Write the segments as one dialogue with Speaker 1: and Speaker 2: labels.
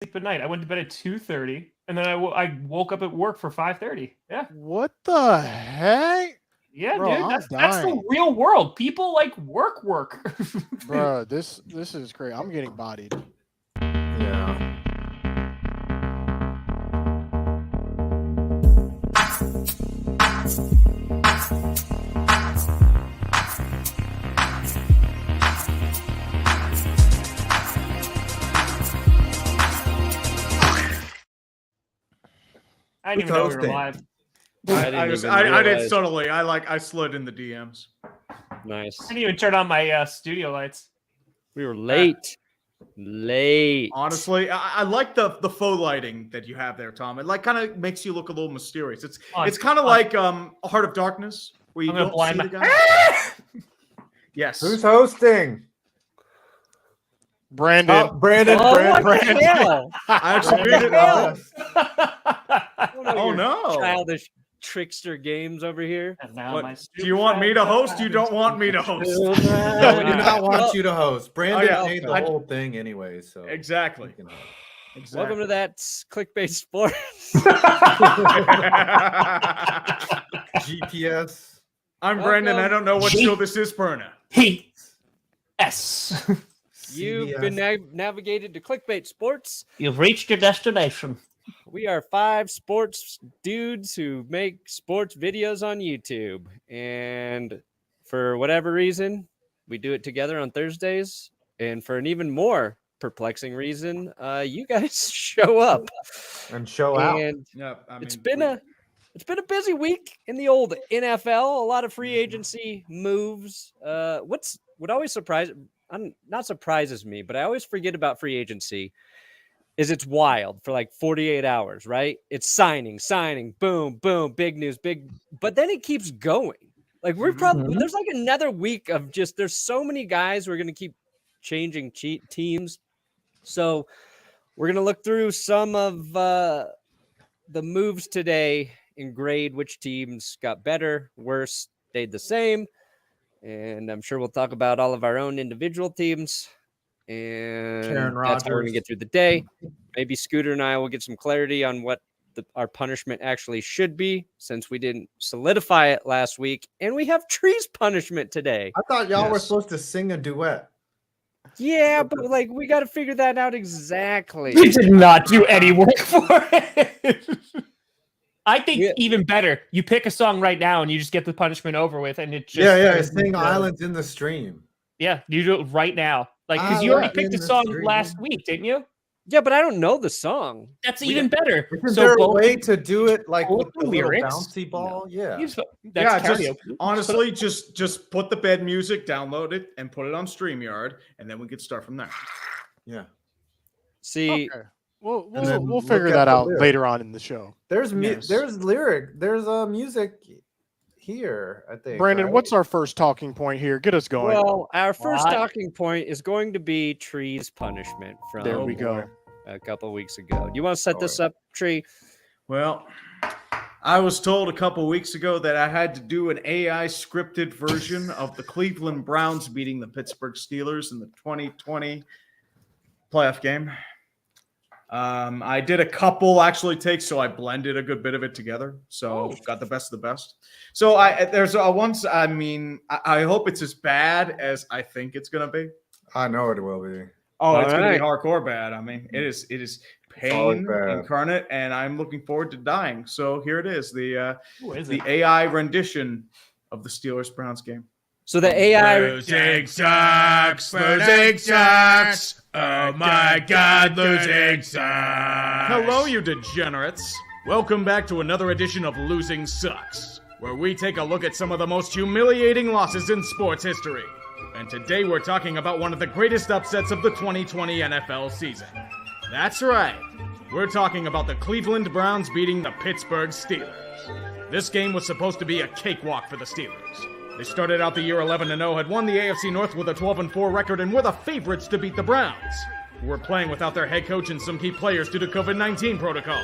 Speaker 1: at night. I went to bed at 2:30, and then I woke up at work for 5:30. Yeah.
Speaker 2: What the heck?
Speaker 1: Yeah,
Speaker 2: Bro,
Speaker 1: dude.
Speaker 2: I'm
Speaker 1: That's the real world. People like work.
Speaker 2: Bro, this is great. I'm getting bodied.
Speaker 3: Yeah.
Speaker 1: I didn't even know we were live.
Speaker 4: I did subtly. I slid in the DMs.
Speaker 5: Nice.
Speaker 1: I didn't even turn on my studio lights.
Speaker 5: We were late.
Speaker 4: Honestly, I like the faux lighting that you have there, Tom. It like kind of makes you look a little mysterious. It's kind of like a Heart of Darkness where you don't see the guy. Yes.
Speaker 3: Who's hosting?
Speaker 2: Brandon.
Speaker 3: Brandon.
Speaker 4: I actually read it. Oh no!
Speaker 5: Childish trickster games over here.
Speaker 4: Do you want me to host? You don't want me to host.
Speaker 3: No, we do not want you to host. Brandon made the whole thing anyway, so
Speaker 4: exactly.
Speaker 5: Welcome to that Clickbait Sports.
Speaker 3: GPS.
Speaker 4: I'm Brandon. I don't know what show this is, Perna.
Speaker 1: Yes.
Speaker 5: You've been navigated to Clickbait Sports.
Speaker 1: You've reached your destination.
Speaker 5: We are 5 sports dudes who make sports videos on YouTube. And for whatever reason, we do it together on Thursdays. And for an even more perplexing reason, you guys show up.
Speaker 3: And show out.
Speaker 5: And it's been a busy week in the old NFL. A lot of free agency moves. What always surprises me, but I always forget about free agency, is it's wild for like 48 hours, right? It's signing, boom, boom, big news, but then it keeps going. Like there's like another week of there's so many guys who are going to keep changing teams. So we're going to look through some of the moves today and grade which teams got better, worse, stayed the same. And I'm sure we'll talk about all of our own individual teams. And that's how we're going to get through the day. Maybe Scooter and I will get some clarity on what our punishment actually should be, since we didn't solidify it last week. And we have Tree's punishment today.
Speaker 3: I thought y'all were supposed to sing a duet.
Speaker 5: Yeah, but like we got to figure that out exactly.
Speaker 1: We did not do any work for it. I think even better, you pick a song right now and you just get the punishment over with, and it just
Speaker 3: sing Islands in the Stream.
Speaker 1: Yeah, you do it right now. Like, because you already picked a song last week, didn't you?
Speaker 5: Yeah, but I don't know the song.
Speaker 1: That's even better.
Speaker 3: Is there a way to do it like with the
Speaker 1: lyrics?
Speaker 3: Bouncy ball? No.
Speaker 4: Honestly, just put the bed music, download it, and put it on StreamYard, and then we can start from there.
Speaker 3: Yeah.
Speaker 5: See,
Speaker 2: okay. We'll figure that out later on in the show.
Speaker 3: There's music here, I think.
Speaker 2: Brandon,
Speaker 3: right?
Speaker 2: what's our first talking point here? Get us going.
Speaker 5: Well, our first talking point is going to be Tree's punishment from
Speaker 2: there we go.
Speaker 5: A couple weeks ago. Do you want to set this up, Tree?
Speaker 4: Well, I was told a couple weeks ago that I had to do an AI scripted version of the Cleveland Browns beating the Pittsburgh Steelers in the 2020 playoff game. I did a couple takes, so I blended a good bit of it together. So got the best of the best. So I hope it's as bad as I think it's gonna be.
Speaker 3: I know it will be.
Speaker 4: Oh, it's gonna be hardcore bad. I mean, it is pain incarnate, and I'm looking forward to dying. So here it is, the AI rendition of the Steelers Browns game.
Speaker 5: So the AI
Speaker 4: losing sucks. Oh my God, losing sucks. Hello, you degenerates. Welcome back to another edition of Losing Sucks, where we take a look at some of the most humiliating losses in sports history. And today we're talking about one of the greatest upsets of the 2020 NFL season. That's right. We're talking about the Cleveland Browns beating the Pittsburgh Steelers. This game was supposed to be a cakewalk for the Steelers. They started out the year 11-0, had won the AFC North with a 12-4 record, and were the favorites to beat the Browns, who were playing without their head coach and some key players due to COVID-19 protocols.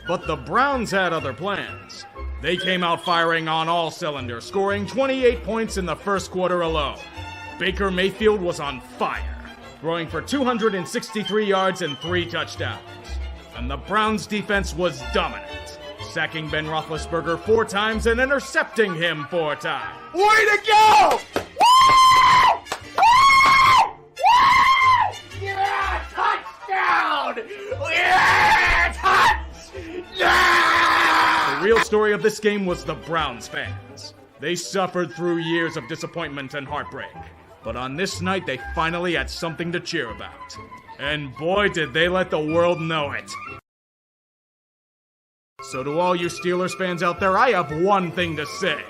Speaker 4: But the Browns had other plans. They came out firing on all cylinders, scoring 28 points in the first quarter alone. Baker Mayfield was on fire. throwing for 263 yards and 3 touchdowns. And the Browns' defense was dominant, sacking Ben Roethlisberger 4 times and intercepting him 4 times.
Speaker 6: Way to go! Woo! Woo! Woo! Yeah, touchdown! Yeah, touchdown!
Speaker 4: The real story of this game was the Browns fans. They suffered through years of disappointment and heartbreak. But on this night, they finally had something to cheer about. And boy, did they let the world know it. So to all you Steelers fans out there, I have one thing to say.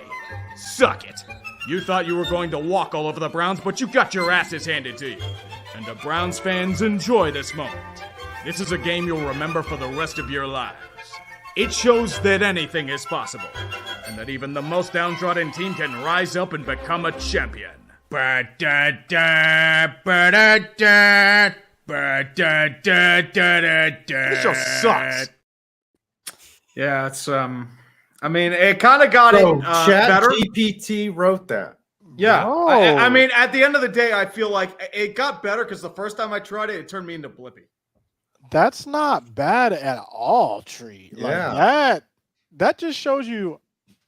Speaker 4: Suck it. You thought you were going to walk all over the Browns, but you got your asses handed to you. And to Browns fans, enjoy this moment. This is a game you'll remember for the rest of your lives. It shows that anything is possible, and that even the most downtrodden team can rise up and become a champion. Ba-da-da, ba-da-da, ba-da-da-da-da-da.
Speaker 6: This show sucks. Yeah, it's I mean, it kind of got it better.
Speaker 3: GPT wrote that.
Speaker 6: Yeah,
Speaker 2: Oh.
Speaker 6: I mean, at the end of the day, I feel like it got better because the first time I tried it, it turned me into Blippi.
Speaker 2: That's not bad at all, Tree. Like
Speaker 3: Yeah.
Speaker 2: that just shows you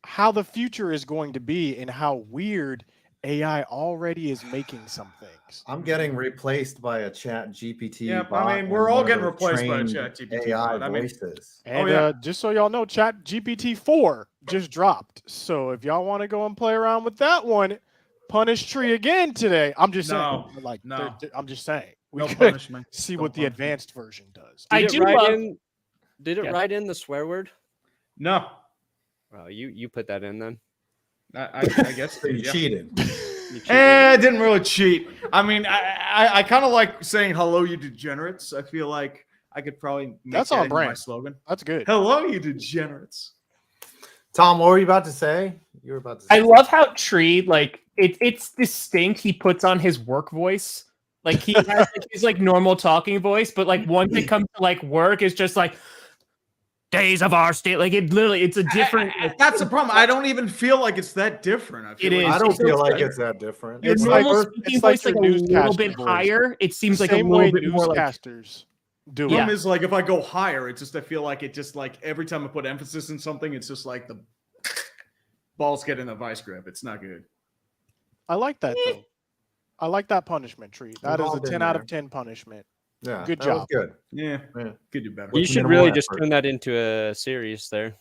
Speaker 2: how the future is going to be and how weird AI already is making some things.
Speaker 3: I'm getting replaced by a Chat GPT.
Speaker 6: Yeah,
Speaker 3: bot
Speaker 6: I mean, we're
Speaker 3: and
Speaker 6: all
Speaker 3: one of
Speaker 6: getting
Speaker 3: the
Speaker 6: replaced by a
Speaker 3: trained
Speaker 6: Chat GPT.
Speaker 3: AI
Speaker 6: bot. I mean,
Speaker 3: voices.
Speaker 2: And
Speaker 6: yeah.
Speaker 2: just so y'all know, Chat GPT 4 just dropped. So if y'all want to go and play around with that one, punish Tree again today. I'm just
Speaker 6: No,
Speaker 2: saying. Like,
Speaker 6: no.
Speaker 2: I'm just saying. We
Speaker 6: No
Speaker 2: could
Speaker 6: punishment.
Speaker 2: see
Speaker 6: No
Speaker 2: what the
Speaker 6: punishment.
Speaker 2: advanced version does.
Speaker 1: I do love.
Speaker 5: Did it
Speaker 1: Yeah.
Speaker 5: write in the swear word?
Speaker 6: No,
Speaker 5: Well, you put that in then.
Speaker 6: I guess
Speaker 3: So you
Speaker 6: yeah.
Speaker 3: cheated.
Speaker 5: You cheated.
Speaker 6: I didn't really cheat. I mean, I kind of like saying "Hello, you degenerates." I feel like I could probably make
Speaker 2: That's
Speaker 6: that
Speaker 2: on
Speaker 6: into my
Speaker 2: brand.
Speaker 6: slogan.
Speaker 2: That's good.
Speaker 6: Hello, you degenerates.
Speaker 3: Tom, what were you about to say? You were about to say
Speaker 1: I love how Tree, like, it's distinct. He puts on his work voice. Like, he has like, his like normal talking voice, but like once it comes to like work, it's just like days of our state. Like, it literally, it's a different.
Speaker 6: That's the problem. I don't even feel like it's that different. I feel
Speaker 1: It
Speaker 6: like
Speaker 1: is.
Speaker 3: I don't
Speaker 1: It's
Speaker 3: feel
Speaker 1: so
Speaker 3: like
Speaker 1: good.
Speaker 3: it's that different.
Speaker 1: Your
Speaker 2: It's
Speaker 1: normal
Speaker 2: like-
Speaker 1: speaking
Speaker 2: it's like
Speaker 1: voice, like a
Speaker 2: your
Speaker 1: little
Speaker 2: newscaster
Speaker 1: bit
Speaker 2: voice.
Speaker 1: higher. It seems like a
Speaker 2: Same
Speaker 1: little
Speaker 2: way
Speaker 1: bit more like.
Speaker 2: newscasters do
Speaker 1: Yeah.
Speaker 2: it.
Speaker 6: Problem is, like, if I go higher, it's just I feel like it just like every time I put emphasis in something, it's just like the balls get in a vice grip. It's not good.
Speaker 2: I like that though. I like that punishment, Tree. That
Speaker 3: We've
Speaker 2: is
Speaker 3: all
Speaker 2: a
Speaker 3: been
Speaker 2: 10 out
Speaker 3: there.
Speaker 2: of 10 punishment.
Speaker 3: Yeah,
Speaker 2: Good
Speaker 3: that was
Speaker 2: job.
Speaker 3: Good.
Speaker 6: Yeah,
Speaker 3: Yeah.
Speaker 6: could do better.
Speaker 5: You
Speaker 3: With
Speaker 5: should
Speaker 3: minimal
Speaker 5: really just
Speaker 3: effort.
Speaker 5: turn that into a series there.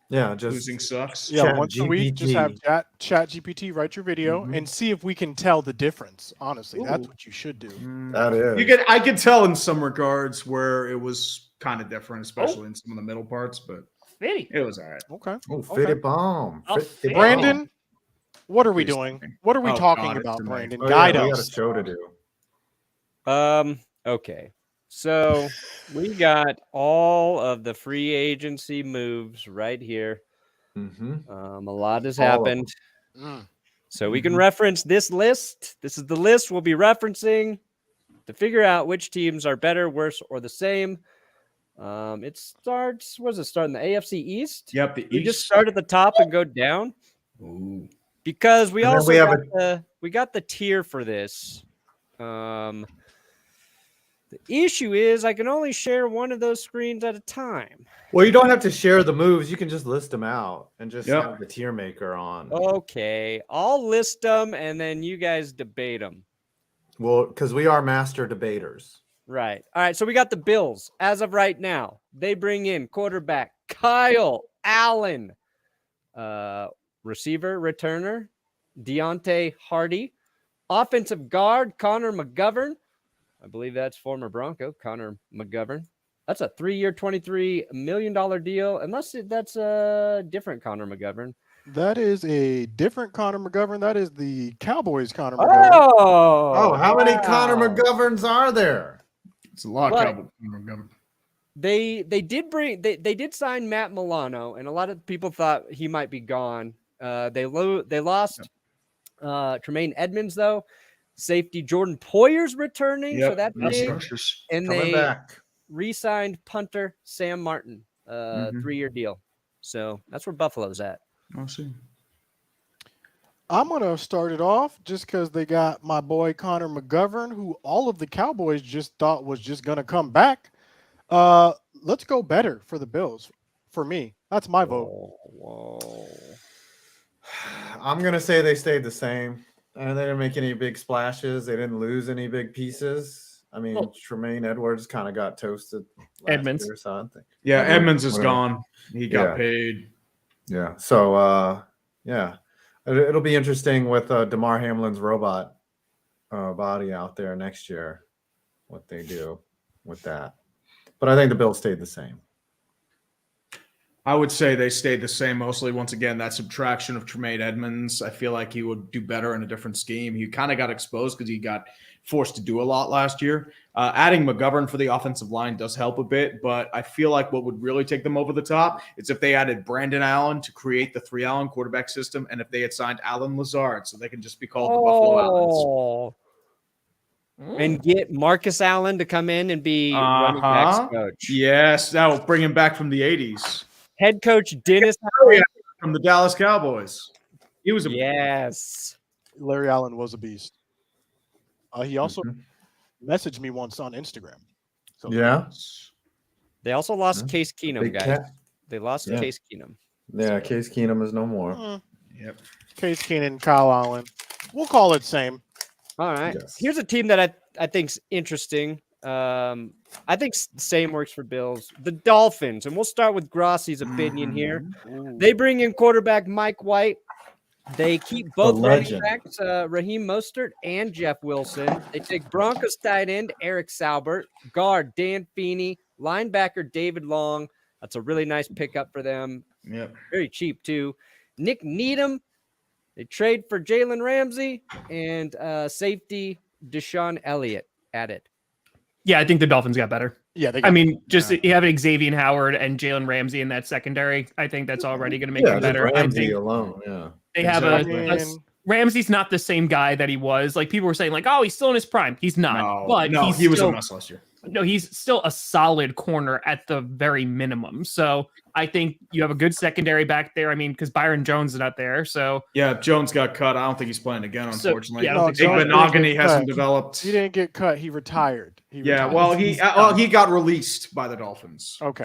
Speaker 3: Yeah, just
Speaker 6: Losing sucks.
Speaker 2: Yeah,
Speaker 3: Chat
Speaker 2: once a week, just have
Speaker 3: GPT.
Speaker 2: chat GPT write your video
Speaker 3: Mhm.
Speaker 2: and see if we can tell the difference. Honestly, that's
Speaker 5: Ooh.
Speaker 2: what you should do.
Speaker 3: that is.
Speaker 6: I could tell in some regards where it was kind of different, especially in some of the middle parts, but
Speaker 1: Fitty.
Speaker 6: it was all right.
Speaker 2: Okay.
Speaker 3: Oh, fit it bomb.
Speaker 1: Oh,
Speaker 3: Fit it
Speaker 1: fit.
Speaker 3: bomb.
Speaker 2: Brandon, what are we
Speaker 6: Please
Speaker 2: doing?
Speaker 6: tell me.
Speaker 2: What are we
Speaker 6: Oh,
Speaker 2: talking
Speaker 6: God, it's
Speaker 2: about,
Speaker 6: too
Speaker 2: Brandon?
Speaker 3: Oh,
Speaker 2: Guide
Speaker 3: yeah, we got a
Speaker 2: us.
Speaker 3: show to do.
Speaker 5: Okay. So we got all of the free agency moves right here.
Speaker 3: Mm-hmm.
Speaker 5: A lot has
Speaker 3: All of
Speaker 5: happened.
Speaker 2: Mm.
Speaker 5: So we can reference this list. This is the list we'll be referencing to figure out which teams are better, worse, or the same. It starts, what does it start in the AFC East?
Speaker 6: Yep, the
Speaker 5: We just
Speaker 6: East.
Speaker 5: start at the top and go down
Speaker 6: Ooh.
Speaker 5: because we
Speaker 3: And then
Speaker 5: also
Speaker 3: we have
Speaker 5: got the tier for this. The issue is I can only share one of those screens at a time.
Speaker 3: Well, you don't have to share the moves. You can just list them out and just
Speaker 6: Yep.
Speaker 3: have the tier maker on.
Speaker 5: Okay, I'll list them and then you guys debate them.
Speaker 3: Well, because we are master debaters.
Speaker 5: Right. All right. So we got the Bills as of right now. They bring in quarterback Kyle Allen, receiver returner Deontay Hardy, offensive guard Connor McGovern. I believe that's former Bronco Connor McGovern. That's a 3-year, $23 million deal. Unless that's a different Connor McGovern.
Speaker 2: That is a different Connor McGovern. That is the Cowboys Connor McGovern.
Speaker 5: Oh,
Speaker 3: how many Connor
Speaker 5: wow.
Speaker 3: McGoverns are there?
Speaker 6: It's a lot
Speaker 5: But-
Speaker 6: of Cowboys.
Speaker 5: They did sign Matt Milano, and a lot of people thought he might be gone. They lost Tremaine Edmonds though. Safety Jordan Poyer's returning, so that's big. And
Speaker 3: Coming
Speaker 5: they
Speaker 3: back.
Speaker 5: re-signed punter Sam Martin, 3-year deal. So that's where Buffalo's at.
Speaker 6: I'll see.
Speaker 2: I'm going to start it off just because they got my boy Connor McGovern, who all of the Cowboys just thought was just going to come back. Let's go better for the Bills. For me, that's my vote.
Speaker 5: Whoa.
Speaker 3: I'm gonna say they stayed the same. And they didn't make any big splashes. They didn't lose any big pieces. I mean, Tremaine Edwards kind of got toasted last
Speaker 1: Edmonds.
Speaker 3: year, so I think.
Speaker 6: Yeah, Edmonds is
Speaker 3: Whatever.
Speaker 6: gone. He got
Speaker 3: Yeah.
Speaker 6: paid.
Speaker 3: Yeah. So, yeah, it'll be interesting with DeMar Hamlin's robot body out there next year, what they do with that. But I think the Bills stayed the same.
Speaker 6: I would say they stayed the same mostly. Once again, that subtraction of Tremaine Edmonds, I feel like he would do better in a different scheme. He kind of got exposed because he got forced to do a lot last year. Adding McGovern for the offensive line does help a bit, but I feel like what would really take them over the top is if they added Brandon Allen to create the 3 Allen quarterback system, and if they had signed Alan Lazard so they can just be called the Buffalo Allens.
Speaker 5: And get Marcus Allen to come in and be running backs coach.
Speaker 6: Yes, that will bring him back from the 80s.
Speaker 5: Head coach Dennis
Speaker 6: From the Dallas Cowboys. He was a
Speaker 5: Yes.
Speaker 2: Larry Allen was a beast. He also messaged me once on Instagram. So
Speaker 3: Yeah.
Speaker 5: They also lost Case Keenum,
Speaker 3: Big
Speaker 5: guys.
Speaker 3: cat.
Speaker 5: They lost
Speaker 3: Yeah.
Speaker 5: Case Keenum.
Speaker 3: Yeah. Case Keenum is no more.
Speaker 6: Yep.
Speaker 2: Case Keenum, Kyle Allen. We'll call it same.
Speaker 5: All right.
Speaker 3: Yes.
Speaker 5: Here's a team that I think's interesting. I think same works for Bills. The Dolphins, and we'll start with Grossi's opinion here. They bring in quarterback Mike White. They keep both running
Speaker 3: legend.
Speaker 5: backs, Raheem Mostert and Jeff Wilson. They take Broncos tight end Eric Saubert, guard Dan Feeney, linebacker David Long. That's a really nice pickup for them.
Speaker 6: Yep.
Speaker 5: Very cheap too. Nick Needham. They trade for Jalen Ramsey and safety Deshaun Elliott added.
Speaker 1: Yeah, I think the Dolphins got better.
Speaker 2: Yeah, they
Speaker 1: I mean, just you having Xavier Howard and Jalen Ramsey in that secondary, I think that's already going to make
Speaker 3: Yeah,
Speaker 1: them
Speaker 3: just
Speaker 1: better. I
Speaker 3: Ramsey
Speaker 1: think
Speaker 3: alone. Yeah.
Speaker 1: they have Ramsey's not the same guy that he was. Like people were saying, like, oh, he's still in his prime. He's not. But
Speaker 6: he was a mess last year.
Speaker 1: No, he's still a solid corner at the very minimum. So I think you have a good secondary back there. I mean, because Byron Jones is not there. So
Speaker 6: yeah, Jones got cut. I don't think he's playing again, unfortunately.
Speaker 1: I don't think
Speaker 6: Benogany hasn't developed.
Speaker 2: He didn't get cut. He retired. He
Speaker 6: he got released by the Dolphins.
Speaker 2: Okay.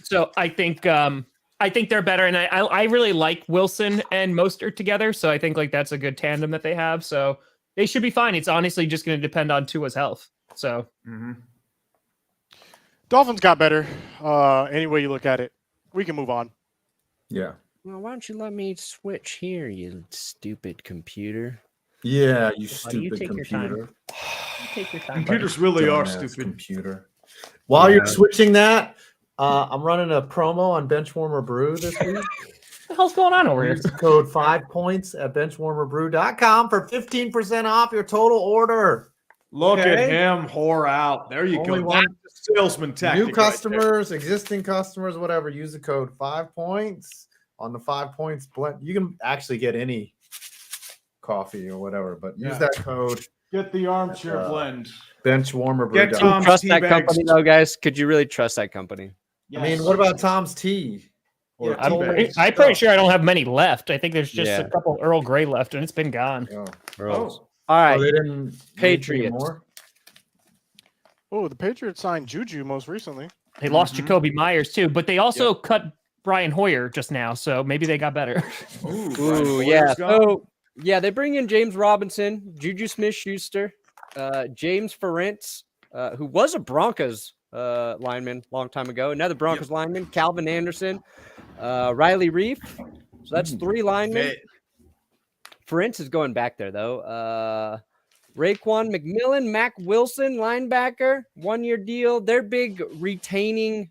Speaker 1: So I think they're better, and I really like Wilson and Mostert together. So I think like that's a good tandem that they have. So they should be fine. It's honestly just going to depend on Tua's health. So.
Speaker 2: Dolphins got better. Any way you look at it, we can move on.
Speaker 3: Yeah.
Speaker 5: Well, why don't you let me switch here, you stupid computer?
Speaker 3: Yeah, you
Speaker 1: you
Speaker 3: stupid
Speaker 1: take your time.
Speaker 3: computer.
Speaker 1: Take your time.
Speaker 6: Computers really are
Speaker 3: Dumbass
Speaker 6: stupid.
Speaker 3: Computer. While you're switching that, I'm running a promo on Benchwarmer Brew this week.
Speaker 1: What the hell's going on over here?
Speaker 3: Use the code 5 points at benchwarmerbrew.com for 15% off your total order.
Speaker 6: Look at
Speaker 3: Okay.
Speaker 6: him whore out. There you
Speaker 3: Only
Speaker 6: go.
Speaker 3: one-
Speaker 6: That's the salesman tactic.
Speaker 3: New customers, existing customers, whatever, use the code 5 points on the 5 points blend. You can actually get any coffee or whatever, but use that code
Speaker 6: Get the armchair blend.
Speaker 3: Benchwarmer Brew.
Speaker 6: Get Tom's
Speaker 5: Trust
Speaker 6: tea
Speaker 5: that
Speaker 6: bags.
Speaker 5: company, though, guys. Could you really trust that company?
Speaker 3: I mean, what about Tom's tea? Or
Speaker 6: Yeah,
Speaker 3: tea bags?
Speaker 1: I'm pretty sure I don't have many left. I think there's just
Speaker 5: Yeah.
Speaker 1: a couple Earl Grey left, and it's been gone.
Speaker 3: Oh.
Speaker 5: All
Speaker 3: Oh,
Speaker 5: right.
Speaker 3: they didn't make any
Speaker 5: Patriots.
Speaker 3: more?
Speaker 2: Oh, the Patriots signed Juju most recently.
Speaker 1: They lost Jacoby Myers too, but they also cut Brian Hoyer just now, so maybe they got better.
Speaker 5: Ooh, yeah. So, yeah, they bring in James Robinson, Juju Smith-Schuster, James Ferentz, who was a Broncos lineman a long time ago, another Broncos lineman, Calvin Anderson, Riley Reef. So that's 3 linemen. Ferentz is going back there, though. Raekwon McMillan, Mac Wilson, linebacker, 1-year deal. Their big retainer,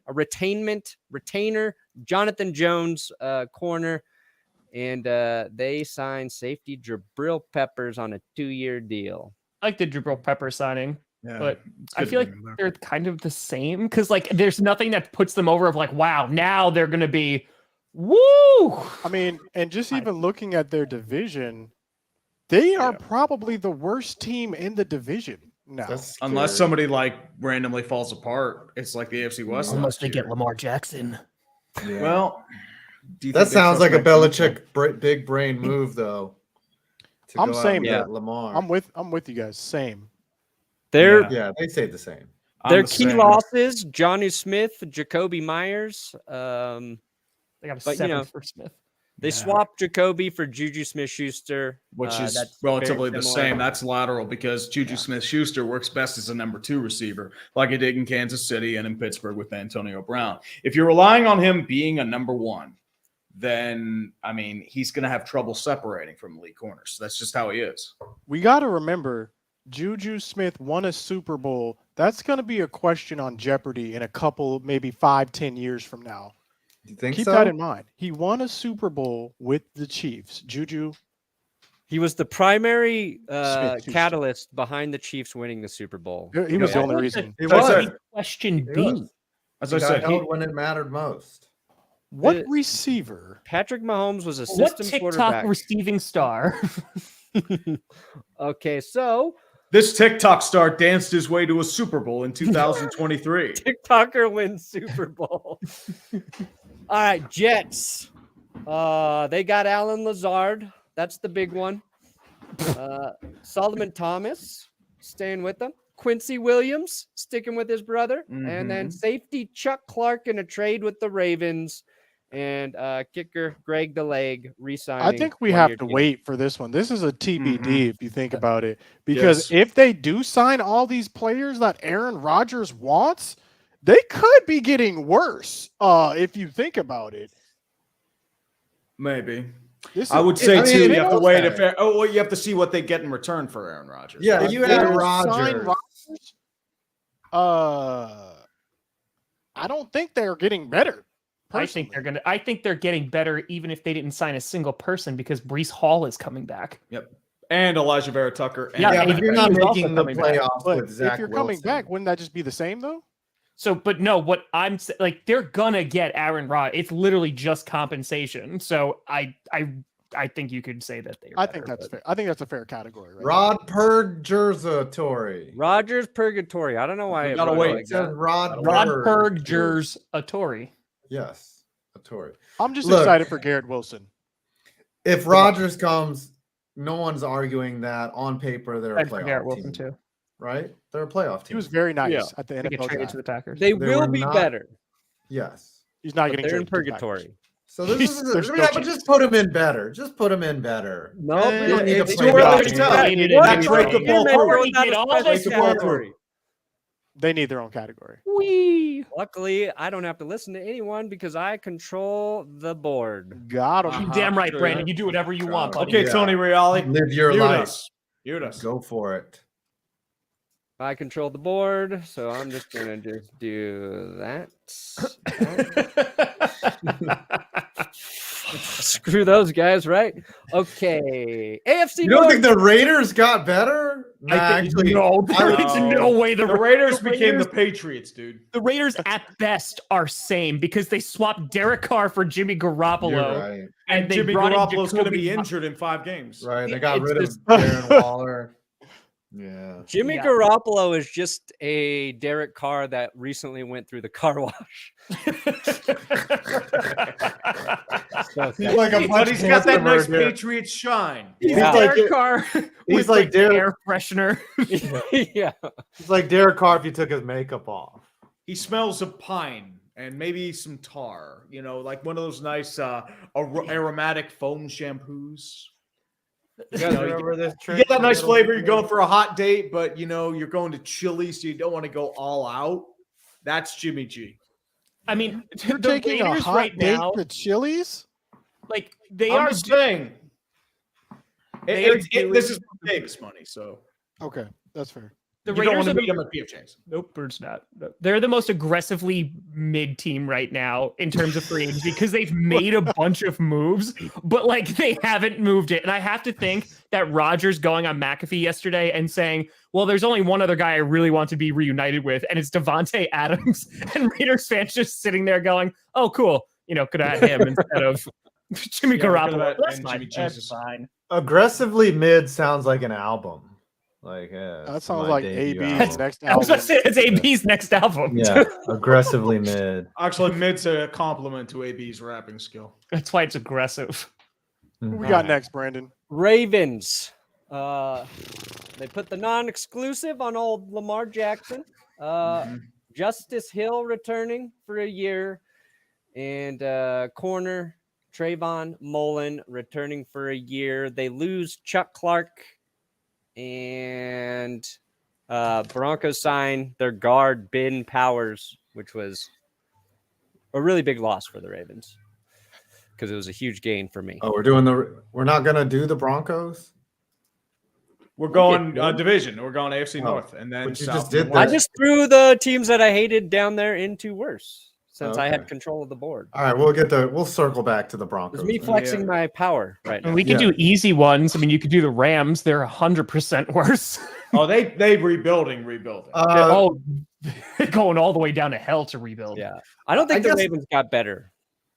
Speaker 5: Jonathan Jones, corner. And they signed safety Jabril Peppers on a 2-year deal.
Speaker 1: I like the Jabril Pepper signing, but I
Speaker 6: good
Speaker 1: feel like
Speaker 6: name, though.
Speaker 1: they're kind of the same because like there's nothing that puts them over of like, wow, now they're gonna be woo.
Speaker 2: I mean, and just even looking at their division, they are probably the worst team in the division now.
Speaker 3: That's
Speaker 6: Unless
Speaker 3: scary.
Speaker 6: somebody like randomly falls apart, it's like the AFC West.
Speaker 1: Unless
Speaker 6: last
Speaker 1: they
Speaker 6: year.
Speaker 1: get Lamar Jackson.
Speaker 3: Yeah.
Speaker 6: Well, do you
Speaker 3: That
Speaker 6: think they
Speaker 3: sounds
Speaker 6: trust
Speaker 3: like a
Speaker 6: Mac Jones?
Speaker 3: Belichick big brain move, though. to
Speaker 2: I'm
Speaker 3: go out
Speaker 2: same.
Speaker 3: and
Speaker 5: Yeah.
Speaker 3: get Lamar.
Speaker 2: I'm with you guys. Same.
Speaker 5: Their
Speaker 3: yeah, they say the same.
Speaker 5: their
Speaker 6: I'm the
Speaker 5: key
Speaker 6: same.
Speaker 5: losses: Johnny Smith, Jacoby Myers.
Speaker 1: They got a
Speaker 5: But,
Speaker 1: 7 for Smith.
Speaker 5: They
Speaker 6: Yeah.
Speaker 5: swapped Jacoby for Juju Smith-Schuster,
Speaker 6: Which is
Speaker 5: that's
Speaker 6: relatively
Speaker 5: very
Speaker 6: the
Speaker 5: similar.
Speaker 6: same. That's lateral because Juju Smith-Schuster works best as a number 2 receiver, like he did in Kansas City and in Pittsburgh with Antonio Brown. If you're relying on him being a number 1, then, I mean, he's going to have trouble separating from elite corners. That's just how he is.
Speaker 2: We got to remember, Juju Smith won a Super Bowl. That's going to be a question on Jeopardy in a couple, maybe 5-10 years from now.
Speaker 3: You think
Speaker 2: Keep
Speaker 3: so?
Speaker 2: that in mind. He won a Super Bowl with the Chiefs. Juju.
Speaker 5: He was the primary
Speaker 2: Smith-Schuster.
Speaker 5: catalyst behind the Chiefs winning the Super Bowl.
Speaker 2: He was the
Speaker 1: What
Speaker 2: only
Speaker 1: would
Speaker 2: reason.
Speaker 3: He
Speaker 6: That's
Speaker 3: was.
Speaker 6: it.
Speaker 1: Question
Speaker 3: He
Speaker 1: B.
Speaker 3: was.
Speaker 6: As
Speaker 3: He
Speaker 6: I
Speaker 3: got
Speaker 6: said,
Speaker 3: held when it mattered most.
Speaker 2: What
Speaker 5: The-
Speaker 2: receiver?
Speaker 5: Patrick Mahomes was a
Speaker 1: What
Speaker 5: system
Speaker 1: TikTok
Speaker 5: quarterback.
Speaker 1: receiving star?
Speaker 5: Okay, so
Speaker 6: this TikTok star danced his way to a Super Bowl in 2023.
Speaker 5: TikToker wins Super Bowl. All right, Jets. They got Alan Lazard. That's the big one. Solomon Thomas staying with them. Quincy Williams sticking with his brother. And then safety Chuck Clark in a trade with the Ravens. And kicker Greg the Leg re-signing.
Speaker 2: I think we have to wait for this one. This is a TBD if you think about it. Because if they do sign all these players that Aaron Rodgers wants, they could be getting worse if you think about it.
Speaker 6: Maybe.
Speaker 2: This
Speaker 6: I would
Speaker 2: is-
Speaker 6: say,
Speaker 3: I mean,
Speaker 6: too,
Speaker 3: it
Speaker 6: you have to
Speaker 3: is
Speaker 6: wait.
Speaker 3: fair.
Speaker 6: You have to see what they get in return for Aaron Rodgers.
Speaker 3: Yeah,
Speaker 2: if
Speaker 3: you
Speaker 2: they
Speaker 3: had
Speaker 2: don't sign
Speaker 3: Rodgers.
Speaker 2: I don't think they're getting better.
Speaker 1: I think they're getting better even if they didn't sign a single person because Brees Hall is coming back.
Speaker 6: Yep. And Elijah Vera Tucker. And
Speaker 1: Yeah,
Speaker 3: Yeah,
Speaker 1: and
Speaker 3: but you're
Speaker 1: he
Speaker 3: not
Speaker 1: was also
Speaker 3: making the
Speaker 1: coming back.
Speaker 3: playoffs
Speaker 2: But
Speaker 3: with Zach
Speaker 2: if you're coming
Speaker 3: Wilson.
Speaker 2: back, wouldn't that just be the same though?
Speaker 1: So, but no, what I'm like, they're gonna get Aaron Rodgers. It's literally just compensation. So I think you could say that they.
Speaker 2: I think that's fair. I think that's a fair category, right?
Speaker 3: Rod Purgatory.
Speaker 5: Rogers Purgatory. I don't know why.
Speaker 6: You
Speaker 5: it
Speaker 6: gotta
Speaker 5: wrote it
Speaker 6: wait.
Speaker 5: like
Speaker 3: It says
Speaker 5: that.
Speaker 3: Rod
Speaker 1: Purgers a Tory.
Speaker 3: Yes, a Tory.
Speaker 2: I'm just
Speaker 3: Look.
Speaker 2: excited for Garrett Wilson.
Speaker 3: If Rodgers comes, no one's arguing that on paper they're a
Speaker 1: And for Garrett
Speaker 3: playoff
Speaker 1: Wilson
Speaker 3: team,
Speaker 1: too.
Speaker 3: right? They're a playoff
Speaker 2: He
Speaker 3: team.
Speaker 2: was very nice
Speaker 5: Yeah.
Speaker 2: at the
Speaker 1: They get
Speaker 2: NFL
Speaker 1: traded
Speaker 2: draft.
Speaker 1: to the Packers.
Speaker 5: They
Speaker 3: They
Speaker 5: will
Speaker 3: were
Speaker 5: be
Speaker 3: not-
Speaker 5: better.
Speaker 3: Yes.
Speaker 2: He's not
Speaker 5: But
Speaker 2: getting
Speaker 5: they're in
Speaker 2: traded to the Packers.
Speaker 5: purgatory.
Speaker 3: So this is
Speaker 2: There's no
Speaker 3: but
Speaker 2: chance.
Speaker 3: just put him in better. Just put him in better.
Speaker 5: No,
Speaker 3: Eh,
Speaker 5: but
Speaker 3: it's
Speaker 5: it's
Speaker 3: too
Speaker 5: too
Speaker 3: early
Speaker 5: early
Speaker 3: to
Speaker 5: to
Speaker 3: tell.
Speaker 5: tell.
Speaker 1: They needed
Speaker 5: What?
Speaker 1: to
Speaker 6: break the ball
Speaker 5: They're
Speaker 1: through.
Speaker 5: not
Speaker 1: Get
Speaker 5: a
Speaker 1: all
Speaker 5: special
Speaker 1: this
Speaker 5: category.
Speaker 2: They need their own category.
Speaker 1: Wee.
Speaker 5: Luckily, I don't have to listen to anyone because I control the board.
Speaker 2: Got him.
Speaker 6: Uh-huh.
Speaker 1: Damn right,
Speaker 6: Sure.
Speaker 1: Brandon. You do whatever you want, buddy.
Speaker 6: Okay,
Speaker 3: Yeah.
Speaker 6: Tony Reale.
Speaker 3: Live your
Speaker 6: Mute
Speaker 3: life.
Speaker 6: us. Mute us.
Speaker 3: Go for it.
Speaker 5: I control the board, so I'm just gonna just do that. Screw those guys, right? Okay. AFC
Speaker 3: You don't
Speaker 5: North.
Speaker 3: think the Raiders got better? Nah, actually,
Speaker 1: no, there is
Speaker 6: No.
Speaker 1: no way
Speaker 6: The Raiders became the Patriots, dude.
Speaker 1: The Raiders at best are same because they swapped Derek Carr for Jimmy Garoppolo,
Speaker 3: you're right.
Speaker 1: and they
Speaker 6: Jimmy
Speaker 1: brought in
Speaker 6: Garoppolo's going to
Speaker 1: Jacoby
Speaker 6: be
Speaker 1: Myers.
Speaker 6: injured in 5 games.
Speaker 3: Right. They got
Speaker 1: It's
Speaker 3: rid of
Speaker 1: just-
Speaker 3: Darren Waller. Yeah.
Speaker 5: Jimmy
Speaker 1: Yeah.
Speaker 5: Garoppolo is just a Derek Carr that recently went through the car wash.
Speaker 3: He's like a
Speaker 6: But he's got that nice
Speaker 3: customer, dude.
Speaker 6: Patriots shine.
Speaker 1: He's
Speaker 3: Yeah.
Speaker 1: Derek
Speaker 3: like-
Speaker 1: Carr
Speaker 3: he's
Speaker 1: with
Speaker 3: like
Speaker 1: like
Speaker 3: Derek-
Speaker 1: air freshener.
Speaker 5: Yeah.
Speaker 3: It's like Derek Carr if you took his makeup off.
Speaker 6: He smells of pine and maybe some tar, you know, like one of those nice aromatic foam shampoos.
Speaker 3: You guys remember this
Speaker 6: You
Speaker 3: trick?
Speaker 6: get that nice flavor. You're going for a hot date, but you know you're going to Chili, so you don't want to go all out. That's Jimmy G.
Speaker 1: I mean,
Speaker 2: You're
Speaker 1: the
Speaker 2: taking a
Speaker 1: Raiders
Speaker 2: hot
Speaker 1: right
Speaker 2: date
Speaker 1: now,
Speaker 2: to Chili's?
Speaker 1: like they
Speaker 6: I'm
Speaker 1: are.
Speaker 6: just saying.
Speaker 1: They are
Speaker 6: This is Davis money, so
Speaker 2: Okay, that's fair.
Speaker 1: The
Speaker 6: you don't
Speaker 1: Raiders
Speaker 6: want
Speaker 1: are
Speaker 6: to
Speaker 1: the
Speaker 6: beat them at PF Chang's.
Speaker 1: Nope, Bird's not. No. They're the most aggressively mid team right now in terms of free agency because they've made a bunch of moves, but like they haven't moved it. And I have to think that Rodgers going on McAfee yesterday and saying, well, there's only one other guy I really want to be reunited with, and it's Devontae Adams. And Raiders fans just sitting there going, oh, cool. You know, could have had him instead of Jimmy
Speaker 6: Yeah, we could've
Speaker 1: Garoppolo.
Speaker 6: had-
Speaker 1: That's
Speaker 6: and
Speaker 1: fine.
Speaker 6: Jimmy
Speaker 1: That's
Speaker 6: Jesus.
Speaker 1: fine.
Speaker 3: Aggressively mid sounds like an album. Like
Speaker 2: That sounds like AB's
Speaker 3: album.
Speaker 2: next
Speaker 1: I was
Speaker 2: album.
Speaker 1: going to say it's AB's next album.
Speaker 3: Yeah, aggressively mid.
Speaker 6: Actually, mid's a compliment to AB's rapping skill.
Speaker 1: That's why it's aggressive.
Speaker 2: Who we got next, Brandon?
Speaker 5: Ravens. They put the non-exclusive on old Lamar Jackson. Justice Hill returning for a year, and corner Trayvon Mullen returning for a year. They lose Chuck Clark, and Broncos sign their guard Ben Powers, which was a really big loss for the Ravens because it was a huge gain for me.
Speaker 3: Oh, we're not gonna do the Broncos.
Speaker 6: We're going division. We're going AFC North, and then
Speaker 3: but you
Speaker 6: South.
Speaker 3: just did
Speaker 5: I
Speaker 3: that.
Speaker 5: just threw the teams that I hated down there into worse since I had
Speaker 3: Okay.
Speaker 5: control of the board.
Speaker 3: All right, we'll circle back to the Broncos.
Speaker 5: It's me
Speaker 3: then.
Speaker 5: flexing my power right now.
Speaker 1: And we could do easy ones. I mean, you could do the Rams. They're 100% worse.
Speaker 6: Oh, they rebuilding.
Speaker 1: They're all going all the way down to hell to rebuild.
Speaker 5: Yeah, I don't think the Ravens got better,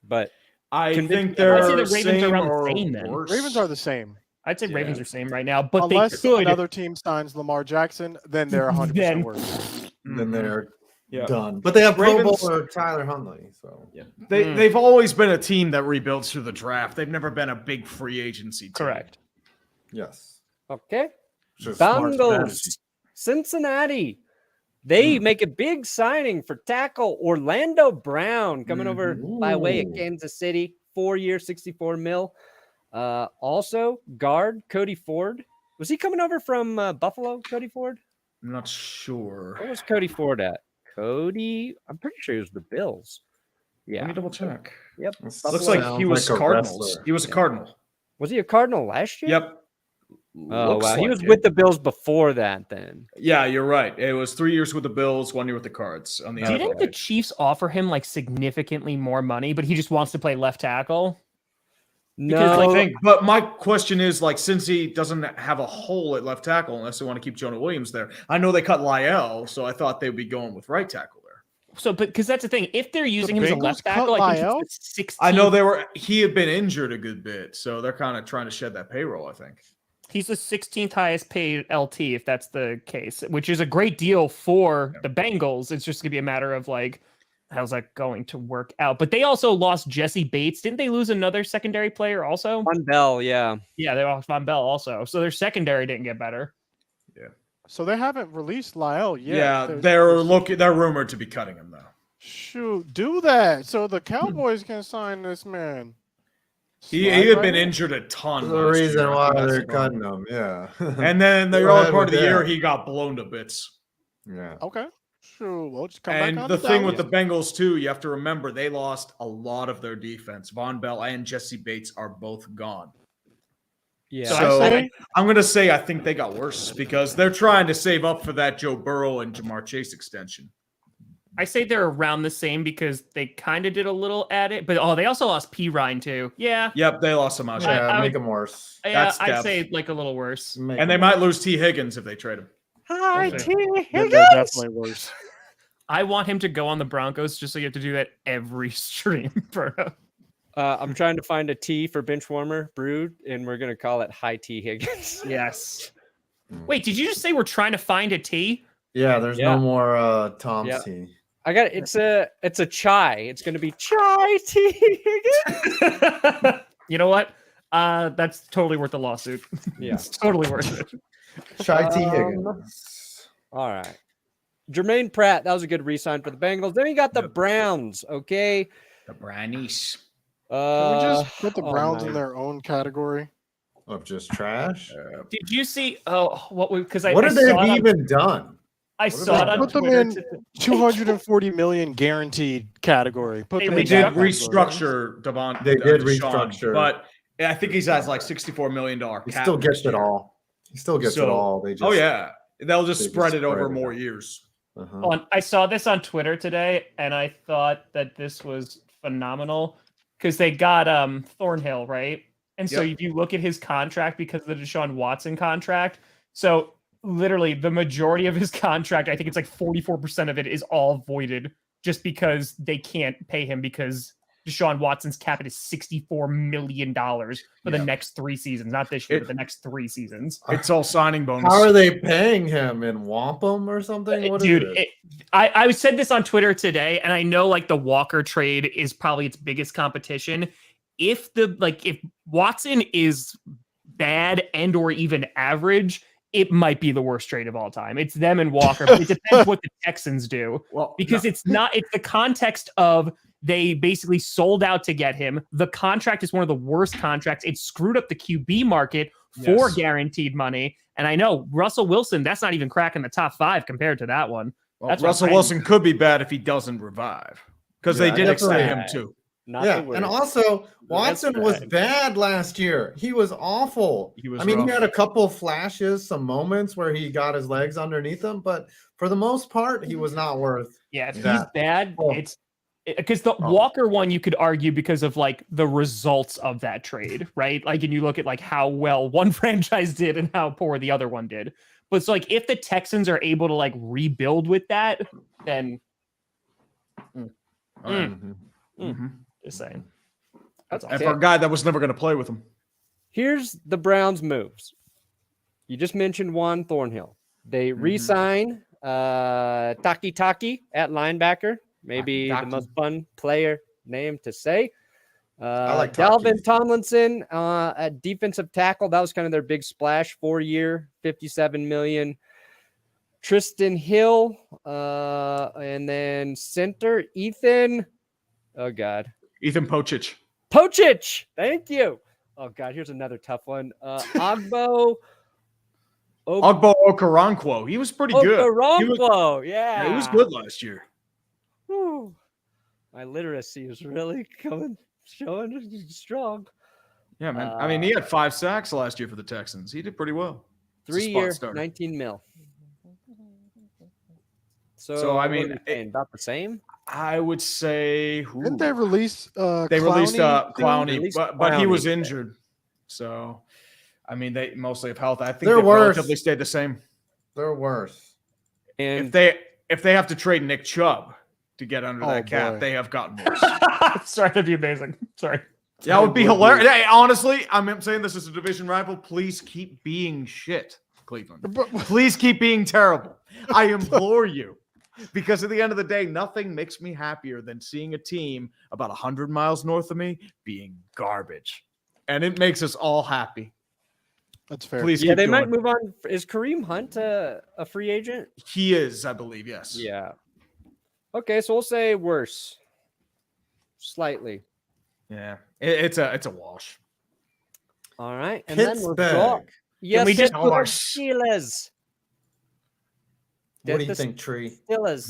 Speaker 5: but
Speaker 6: I think
Speaker 1: I'd
Speaker 6: they're
Speaker 1: say the Ravens
Speaker 6: same
Speaker 1: are around
Speaker 6: or
Speaker 1: the same then.
Speaker 6: worse.
Speaker 2: Ravens are the same.
Speaker 1: I'd say Ravens are same right now, but
Speaker 2: Unless
Speaker 1: they could.
Speaker 2: another team signs Lamar Jackson, then they're 100%
Speaker 1: Then-
Speaker 2: worse.
Speaker 3: Then they're
Speaker 6: Yeah.
Speaker 3: done. But they have Pro
Speaker 6: Ravens-
Speaker 3: Bowler Tyler Huntley. So
Speaker 6: They've always been a team that rebuilds through the draft. They've never been a big free agency team.
Speaker 1: Correct.
Speaker 3: yes.
Speaker 5: okay.
Speaker 3: It's a smart strategy.
Speaker 5: Bengals, Cincinnati. They make a big signing for tackle Orlando Brown coming over by way of
Speaker 3: Ooh.
Speaker 5: Kansas City. 4-year, $64 million. Also, guard Cody Ford. Was he coming over from Buffalo, Cody Ford?
Speaker 6: I'm not sure.
Speaker 5: Where was Cody Ford at? Cody, I'm pretty sure he was the Bills.
Speaker 6: Let
Speaker 5: Yeah.
Speaker 6: me double check.
Speaker 5: Yep.
Speaker 3: This
Speaker 6: Looks like
Speaker 3: sounds
Speaker 6: he was
Speaker 3: like a
Speaker 6: Cardinals.
Speaker 3: wrestler.
Speaker 6: He was a Cardinal.
Speaker 5: Was he a Cardinal last year?
Speaker 6: Yep.
Speaker 5: Oh,
Speaker 6: Looks
Speaker 5: wow. He
Speaker 6: like
Speaker 5: was
Speaker 6: it.
Speaker 5: with the Bills before that then.
Speaker 6: Yeah, you're right. It was 3 years with the Bills, 1 year with the Cards on the
Speaker 1: Do you think the
Speaker 6: NFL.
Speaker 1: Chiefs offer him like significantly more money, but he just wants to play left tackle?
Speaker 5: No,
Speaker 6: I think, but my question is, like, since he doesn't have a hole at left tackle, unless they want to keep Jonah Williams there, I know they cut Lyle, so I thought they'd be going with right tackle there.
Speaker 1: So, but because that's the thing, if they're using him as a
Speaker 2: Bengals
Speaker 1: left
Speaker 2: cut
Speaker 1: tackle, I think
Speaker 2: Lyle?
Speaker 1: it's the 16th.
Speaker 6: I know he had been injured a good bit, so they're kind of trying to shed that payroll, I think.
Speaker 1: He's the 16th highest paid LT, if that's the case, which is a great deal for the Bengals. It's just gonna be a matter of like, how's that going to work out? But they also lost Jesse Bates. Didn't they lose another secondary player also?
Speaker 5: Von Bell, yeah.
Speaker 1: Yeah, they lost Von Bell also. So their secondary didn't get better.
Speaker 2: So they haven't released Lyle yet.
Speaker 6: Yeah, they're rumored to be cutting him though.
Speaker 2: Shoot, do that so the Cowboys can sign this man.
Speaker 6: He
Speaker 2: Slide
Speaker 6: had
Speaker 2: right
Speaker 6: been
Speaker 2: in.
Speaker 6: injured a ton.
Speaker 3: The
Speaker 6: last
Speaker 3: reason
Speaker 6: year. I
Speaker 3: why
Speaker 6: think that's
Speaker 3: they're
Speaker 6: the
Speaker 3: cutting
Speaker 6: problem.
Speaker 3: him, yeah.
Speaker 6: And then the
Speaker 3: Go
Speaker 6: early
Speaker 3: ahead
Speaker 6: part of
Speaker 3: with
Speaker 6: the year,
Speaker 3: that.
Speaker 6: he got blown to bits.
Speaker 3: Yeah.
Speaker 2: Okay. Sure. We'll just come back
Speaker 6: And
Speaker 2: on
Speaker 6: the thing with the
Speaker 2: Dallas.
Speaker 6: Bengals too, you have to remember they lost a lot of their defense. Von Bell and Jesse Bates are both gone.
Speaker 5: Yeah.
Speaker 6: So
Speaker 2: I say-
Speaker 6: I'm going to say I think they got worse because they're trying to save up for that Joe Burrow and Jamar Chase extension.
Speaker 1: I say they're around the same because they kind of did a little at it, but they also lost P. Ryan too. Yeah.
Speaker 6: Yep, they lost some options.
Speaker 3: Yeah,
Speaker 1: I
Speaker 3: make
Speaker 1: would-
Speaker 3: him worse.
Speaker 1: Yeah,
Speaker 6: That's
Speaker 1: I'd
Speaker 6: depth.
Speaker 1: say like a little worse.
Speaker 3: Make
Speaker 6: And they
Speaker 3: him
Speaker 6: might lose T. Higgins if they trade him.
Speaker 5: Hi,
Speaker 1: Okay.
Speaker 5: T.
Speaker 2: Then
Speaker 5: Higgins.
Speaker 2: they're definitely worse.
Speaker 1: I want him to go on the Broncos just so you have to do that every stream, bro.
Speaker 5: I'm trying to find a T for bench warmer brewed, and we're gonna call it High T Higgins.
Speaker 1: Yes. Wait, did you just say we're trying to find a T?
Speaker 3: Yeah, there's
Speaker 5: Yeah.
Speaker 3: no more Tom's
Speaker 5: Yeah.
Speaker 3: tea.
Speaker 5: I got it's a chai. It's gonna be Chai T Higgins.
Speaker 1: You know what? That's totally worth the lawsuit.
Speaker 5: Yeah.
Speaker 1: It's totally worth it.
Speaker 3: Shy T.
Speaker 5: Um,
Speaker 3: Higgins.
Speaker 5: All right. Jermaine Pratt, that was a good re-sign for the Bengals. Then you got the Browns. Okay.
Speaker 6: The Brownies.
Speaker 2: Can we just put the
Speaker 5: oh,
Speaker 2: Browns
Speaker 5: no.
Speaker 2: in their own category?
Speaker 3: Of just trash.
Speaker 1: Did you see? Oh, what? Because I
Speaker 3: What
Speaker 1: I
Speaker 3: have they
Speaker 1: saw it on-
Speaker 3: even done?
Speaker 1: I saw it on
Speaker 2: Put them
Speaker 1: Twitter.
Speaker 2: in 240 million guaranteed category. Put
Speaker 1: Hey,
Speaker 2: them
Speaker 1: we
Speaker 2: in
Speaker 6: They did
Speaker 2: that category.
Speaker 6: restructure Devon.
Speaker 3: They did
Speaker 6: Deshaun,
Speaker 3: restructure.
Speaker 6: but I think he's has like $64 million cap.
Speaker 3: He still gets
Speaker 6: next
Speaker 3: it
Speaker 6: year.
Speaker 3: all. He still gets it
Speaker 6: So-
Speaker 3: all. They just
Speaker 6: Oh yeah, they'll just
Speaker 3: they just
Speaker 6: spread it over
Speaker 3: spread it
Speaker 6: more
Speaker 3: out.
Speaker 6: years.
Speaker 3: Uh-huh.
Speaker 1: I saw this on Twitter today, and I thought that this was phenomenal because they got Thornhill, right? And so
Speaker 6: Yep.
Speaker 1: if you look at his contract because of the Deshaun Watson contract, so literally the majority of his contract, I think it's like 44% of it is all voided just because they can't pay him because Deshaun Watson's cap is $64 million for the
Speaker 6: Yeah.
Speaker 1: next 3 seasons, not this year, but the next 3 seasons.
Speaker 6: It's all signing bonus.
Speaker 3: How are they paying him in wampum or something? What is
Speaker 1: Dude,
Speaker 3: it?
Speaker 1: I said this on Twitter today, and I know like the Walker trade is probably its biggest competition. If Watson is bad and or even average, it might be the worst trade of all time. It's them and Walker. But it depends what the Texans do.
Speaker 6: Well,
Speaker 1: because it's the context of they basically sold out to get him. The contract is one of the worst contracts. It screwed up the QB market for guaranteed money. And I know Russell Wilson, that's not even cracking the top 5 compared to that one.
Speaker 6: Well, Russell Wilson could be bad if he doesn't revive because they did extend him too.
Speaker 3: And also Watson was bad last year. He was awful. He had a couple flashes, some moments where he got his legs underneath him, but for the most part, he was not worth.
Speaker 1: Yeah, if he's bad, it's because the Walker one you could argue because of like the results of that trade, right? Like, and you look at like how well one franchise did and how poor the other one did. But it's like if the Texans are able to like rebuild with that, then. Just saying.
Speaker 5: That's
Speaker 6: and for a guy that was never going to play with him.
Speaker 5: Here's the Browns' moves. You just mentioned Juan Thornhill. They re-sign Taki at linebacker. Maybe the most fun player name to say.
Speaker 3: I like
Speaker 5: Dalvin Tomlinson at defensive tackle. That was kind of their big splash. 4-year, $57 million. Tristan Hill, and then center Ethan. Oh God.
Speaker 6: Ethan Pochich.
Speaker 5: Thank you. Oh God, here's another tough one. Ogbo
Speaker 6: Okoronkwo. He was pretty good.
Speaker 5: Okoronkwo,
Speaker 6: yeah, he was good last year.
Speaker 5: Whew. My literacy is really showing strong.
Speaker 6: Yeah, man. I mean, he had 5 sacks last year for the Texans. He did pretty well.
Speaker 5: 3-year, $19 million. So
Speaker 6: I mean,
Speaker 5: about the same.
Speaker 6: I would say.
Speaker 2: Didn't they release?
Speaker 6: They released Clowney, but he was injured. So, I mean, they mostly have health. I think they relatively stayed the same.
Speaker 3: They're worse.
Speaker 5: And
Speaker 6: if they have to trade Nick Chubb to get under that cap, they have gotten worse.
Speaker 1: Sorry, that'd be amazing. Sorry.
Speaker 6: That would be hilarious. Hey, honestly, I'm saying this is a division rival. Please keep being shit, Cleveland. Please keep being terrible. I implore you. Because at the end of the day, nothing makes me happier than seeing a team about 100 miles north of me being garbage. And it makes us all happy.
Speaker 2: That's fair.
Speaker 6: Please
Speaker 5: they
Speaker 6: keep
Speaker 5: might
Speaker 6: going.
Speaker 5: move on. Is Kareem Hunt a free agent?
Speaker 6: He is, I believe, yes.
Speaker 5: Yeah. Okay, so we'll say worse. Slightly.
Speaker 6: Yeah. It's a wash.
Speaker 5: All right. And
Speaker 3: Pittsburgh.
Speaker 5: then we're
Speaker 1: Can we just
Speaker 5: Steelers.
Speaker 3: What do you think, Tree?
Speaker 5: Steelers.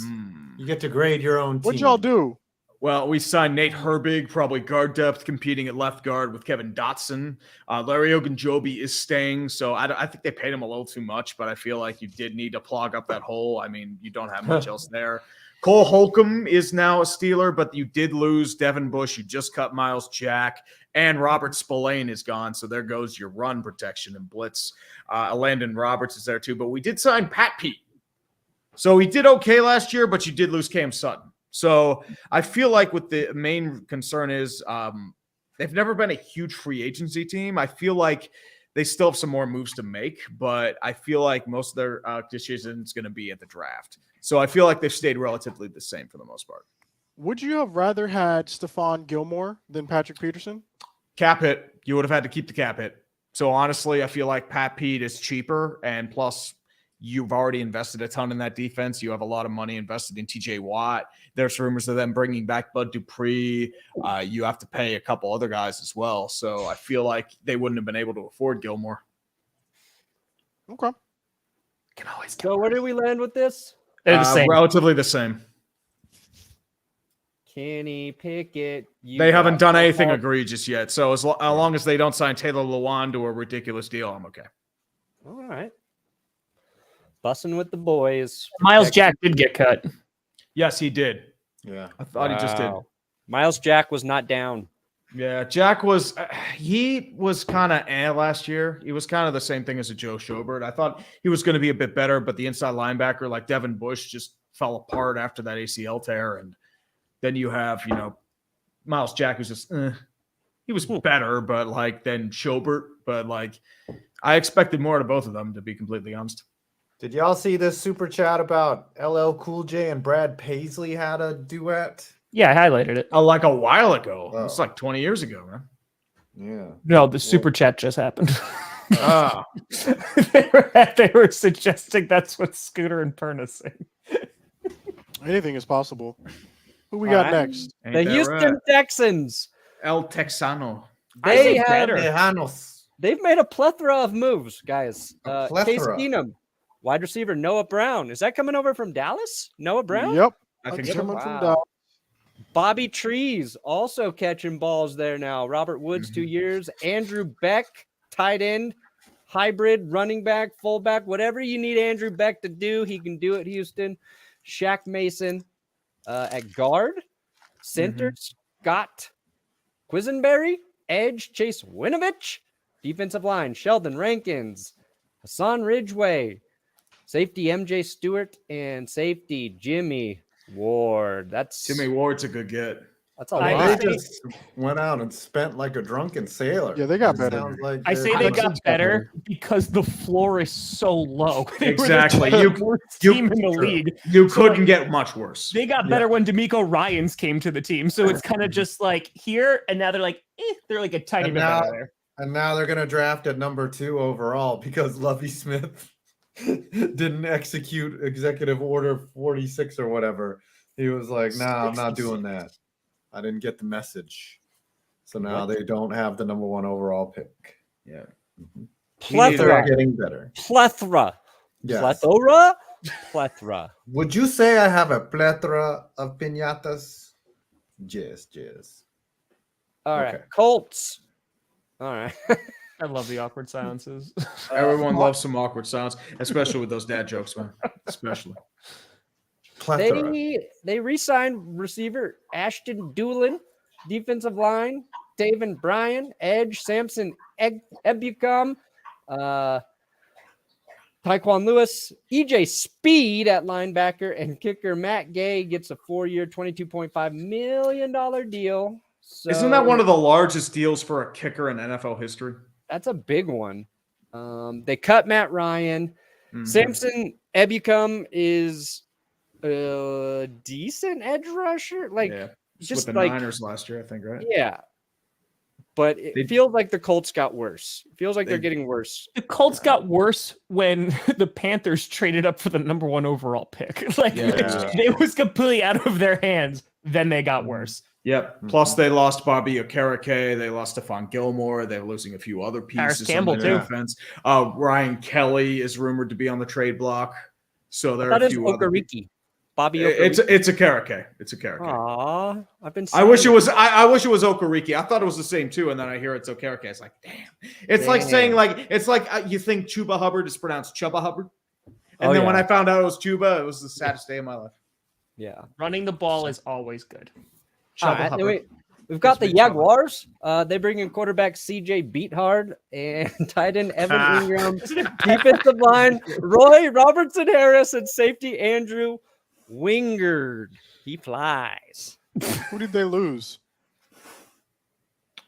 Speaker 3: You get to grade your own team.
Speaker 2: What'd y'all do?
Speaker 6: Well, we signed Nate Herbig, probably guard depth, competing at left guard with Kevin Dotson. Larry Ogunjobi is staying, so I think they paid him a little too much, but I feel like you did need to plug up that hole. I mean, you don't have much else there. Cole Holcomb is now a Steeler, but you did lose Devin Bush. You just cut Miles Jack, and Robert Spillane is gone, so there goes your run protection and blitz. Landon Roberts is there too, but we did sign Pat Pete. So he did okay last year, but you did lose Cam Sutton. So I feel like what the main concern is they've never been a huge free agency team. I feel like they still have some more moves to make, but I feel like most of their decision is going to be at the draft. So I feel like they've stayed relatively the same for the most part.
Speaker 2: Would you have rather had Stephon Gilmore than Patrick Peterson?
Speaker 6: Cap hit. You would have had to keep the cap hit. So honestly, I feel like Pat Pete is cheaper, and plus you've already invested a ton in that defense. You have a lot of money invested in TJ Watt. There's rumors of them bringing back Bud Dupree. You have to pay a couple other guys as well. So I feel like they wouldn't have been able to afford Gilmore.
Speaker 2: Okay.
Speaker 1: Can always
Speaker 5: So where do we land with this?
Speaker 1: They're the same.
Speaker 6: Relatively the same.
Speaker 5: Kenny Pickett.
Speaker 6: They haven't done anything egregious yet. So as long as they don't sign Taylor Lewan to a ridiculous deal, I'm okay.
Speaker 5: All right. Bussing with the boys.
Speaker 1: Miles Jack did get cut.
Speaker 6: Yes, he did.
Speaker 3: Yeah.
Speaker 6: I thought he just did.
Speaker 5: Miles Jack was not down.
Speaker 6: Yeah, Jack was he was kind of last year. He was kind of the same thing as a Joe Schobert. I thought he was going to be a bit better, but the inside linebacker like Devin Bush just fell apart after that ACL tear. And then you have, Miles Jack who's just he was better, but like than Schobert. But like I expected more out of both of them, to be completely honest.
Speaker 3: Did y'all see this super chat about LL Cool J and Brad Paisley had a duet?
Speaker 1: Yeah, I highlighted it.
Speaker 6: Like a while ago.
Speaker 3: Oh.
Speaker 6: It's like 20 years ago, man.
Speaker 3: Yeah.
Speaker 1: No, the super chat just happened.
Speaker 6: Ah,
Speaker 1: they were suggesting that's what Scooter and Perna say.
Speaker 2: Anything is possible. Who we
Speaker 5: All
Speaker 2: got
Speaker 5: right.
Speaker 2: next?
Speaker 6: ain't
Speaker 5: The
Speaker 6: that
Speaker 5: Houston
Speaker 6: right?
Speaker 5: Texans.
Speaker 6: El Texano.
Speaker 1: I say
Speaker 5: They have
Speaker 1: better.
Speaker 3: Tejanos.
Speaker 5: they've made a plethora of moves, guys.
Speaker 3: A
Speaker 5: Case
Speaker 3: plethora.
Speaker 5: Keenum, wide receiver Noah Brown. Is that coming over from Dallas? Noah Brown?
Speaker 2: Yep.
Speaker 6: I think
Speaker 2: That's
Speaker 6: so.
Speaker 2: coming from
Speaker 5: Wow.
Speaker 2: Dallas.
Speaker 5: Bobby Trees also catching balls there now. Robert Woods, 2 years. Andrew Beck, tight end, hybrid, running back, fullback, whatever you need Andrew Beck to do, he can do it, Houston. Shaq Mason at guard. Center, Scott Quisenberry. Edge, Chase Winovich. Defensive line, Sheldon Rankins. Hassan Ridgeway. Safety, MJ Stewart. And safety, Jimmy Ward.
Speaker 6: Jimmy Ward's a good get.
Speaker 5: That's a
Speaker 1: I
Speaker 5: lot.
Speaker 3: They just went out and spent like a drunken sailor.
Speaker 2: Yeah, they got
Speaker 3: It
Speaker 2: better.
Speaker 3: sounds like
Speaker 1: I say
Speaker 3: they're-
Speaker 1: they got better because the floor is so low. They
Speaker 6: Exactly.
Speaker 1: were the worst
Speaker 6: You-
Speaker 1: team in the
Speaker 6: True.
Speaker 1: league.
Speaker 6: You
Speaker 1: So,
Speaker 6: couldn't
Speaker 1: like,
Speaker 6: get much worse.
Speaker 1: They got better when D'Amico Ryans came to the team. So it's kind of just like here, and now they're like, they're like a tiny
Speaker 3: And
Speaker 1: bit
Speaker 3: now-
Speaker 1: better there.
Speaker 3: And now they're gonna draft at number 2 overall because Lovie Smith didn't execute Executive Order 46 or whatever. He was like, "Nah, I'm not doing that. I didn't get the message." So now they don't have the number 1 overall pick.
Speaker 6: Yeah.
Speaker 3: They're
Speaker 5: Plethora.
Speaker 3: getting better.
Speaker 5: Plethora.
Speaker 3: Yes.
Speaker 5: Plethora? Plethora.
Speaker 3: Would you say I have a plethora of piñatas? Yes.
Speaker 5: All right.
Speaker 3: Okay.
Speaker 5: Colts. All right.
Speaker 1: I love the awkward silences.
Speaker 6: Everyone loves some awkward silence, especially with those dad jokes, man. Especially.
Speaker 3: Plethora.
Speaker 5: They re-signed receiver Ashton Doolin, defensive line, David Bryan, edge, Samson Ebukam, Tyquan Lewis, EJ Speed at linebacker, and kicker Matt Gay gets a 4-year, $22.5 million deal. So
Speaker 6: Isn't that one of the largest deals for a kicker in NFL history?
Speaker 5: that's a big one. They cut Matt Ryan.
Speaker 6: Mhm.
Speaker 5: Samson Ebukam is a decent edge rusher. Like,
Speaker 6: yeah.
Speaker 5: just
Speaker 6: with the
Speaker 5: like-
Speaker 6: Niners last year, I think, right?
Speaker 5: yeah. But it
Speaker 6: They-
Speaker 5: feels like the Colts got worse. It feels like they're
Speaker 6: They-
Speaker 5: getting worse.
Speaker 1: The Colts got worse when the Panthers traded up for the number 1 overall pick. Like
Speaker 6: Yeah.
Speaker 1: it was completely out of their hands. Then they got worse.
Speaker 6: Yep. Plus, they lost Bobby Okereke. They lost Stephon Gilmore. They're losing a few other
Speaker 1: Harris
Speaker 6: pieces.
Speaker 1: Campbell,
Speaker 6: on
Speaker 1: too.
Speaker 6: the defense. Ryan Kelly is rumored to be on the trade block. So there are
Speaker 5: That
Speaker 6: a
Speaker 5: is
Speaker 6: few other.
Speaker 5: Okereke. Bobby Okereke.
Speaker 6: It's Okereke. It's Okereke.
Speaker 5: Aw, I've been.
Speaker 6: I wish it
Speaker 5: saying
Speaker 6: was. I wish it was Okereke. I thought it was the same too, and then I hear it's Okereke. It's like, damn. It's like saying you think Chuba Hubbard is pronounced Chubba Hubbard, and
Speaker 5: Oh,
Speaker 6: then when
Speaker 5: yeah.
Speaker 6: I found out it was Chuba, it was the saddest day of my life.
Speaker 5: Yeah.
Speaker 1: Running the ball is always good.
Speaker 5: All
Speaker 6: Chubba
Speaker 5: right,
Speaker 6: Hubbard.
Speaker 5: then we've got the
Speaker 6: That's big trouble.
Speaker 5: Jaguars. They bring in quarterback CJ Beathard and tight end Evan Ingram, defensive line Roy Robertson Harris, and safety Andrew Wingard. He flies.
Speaker 2: Who did they lose?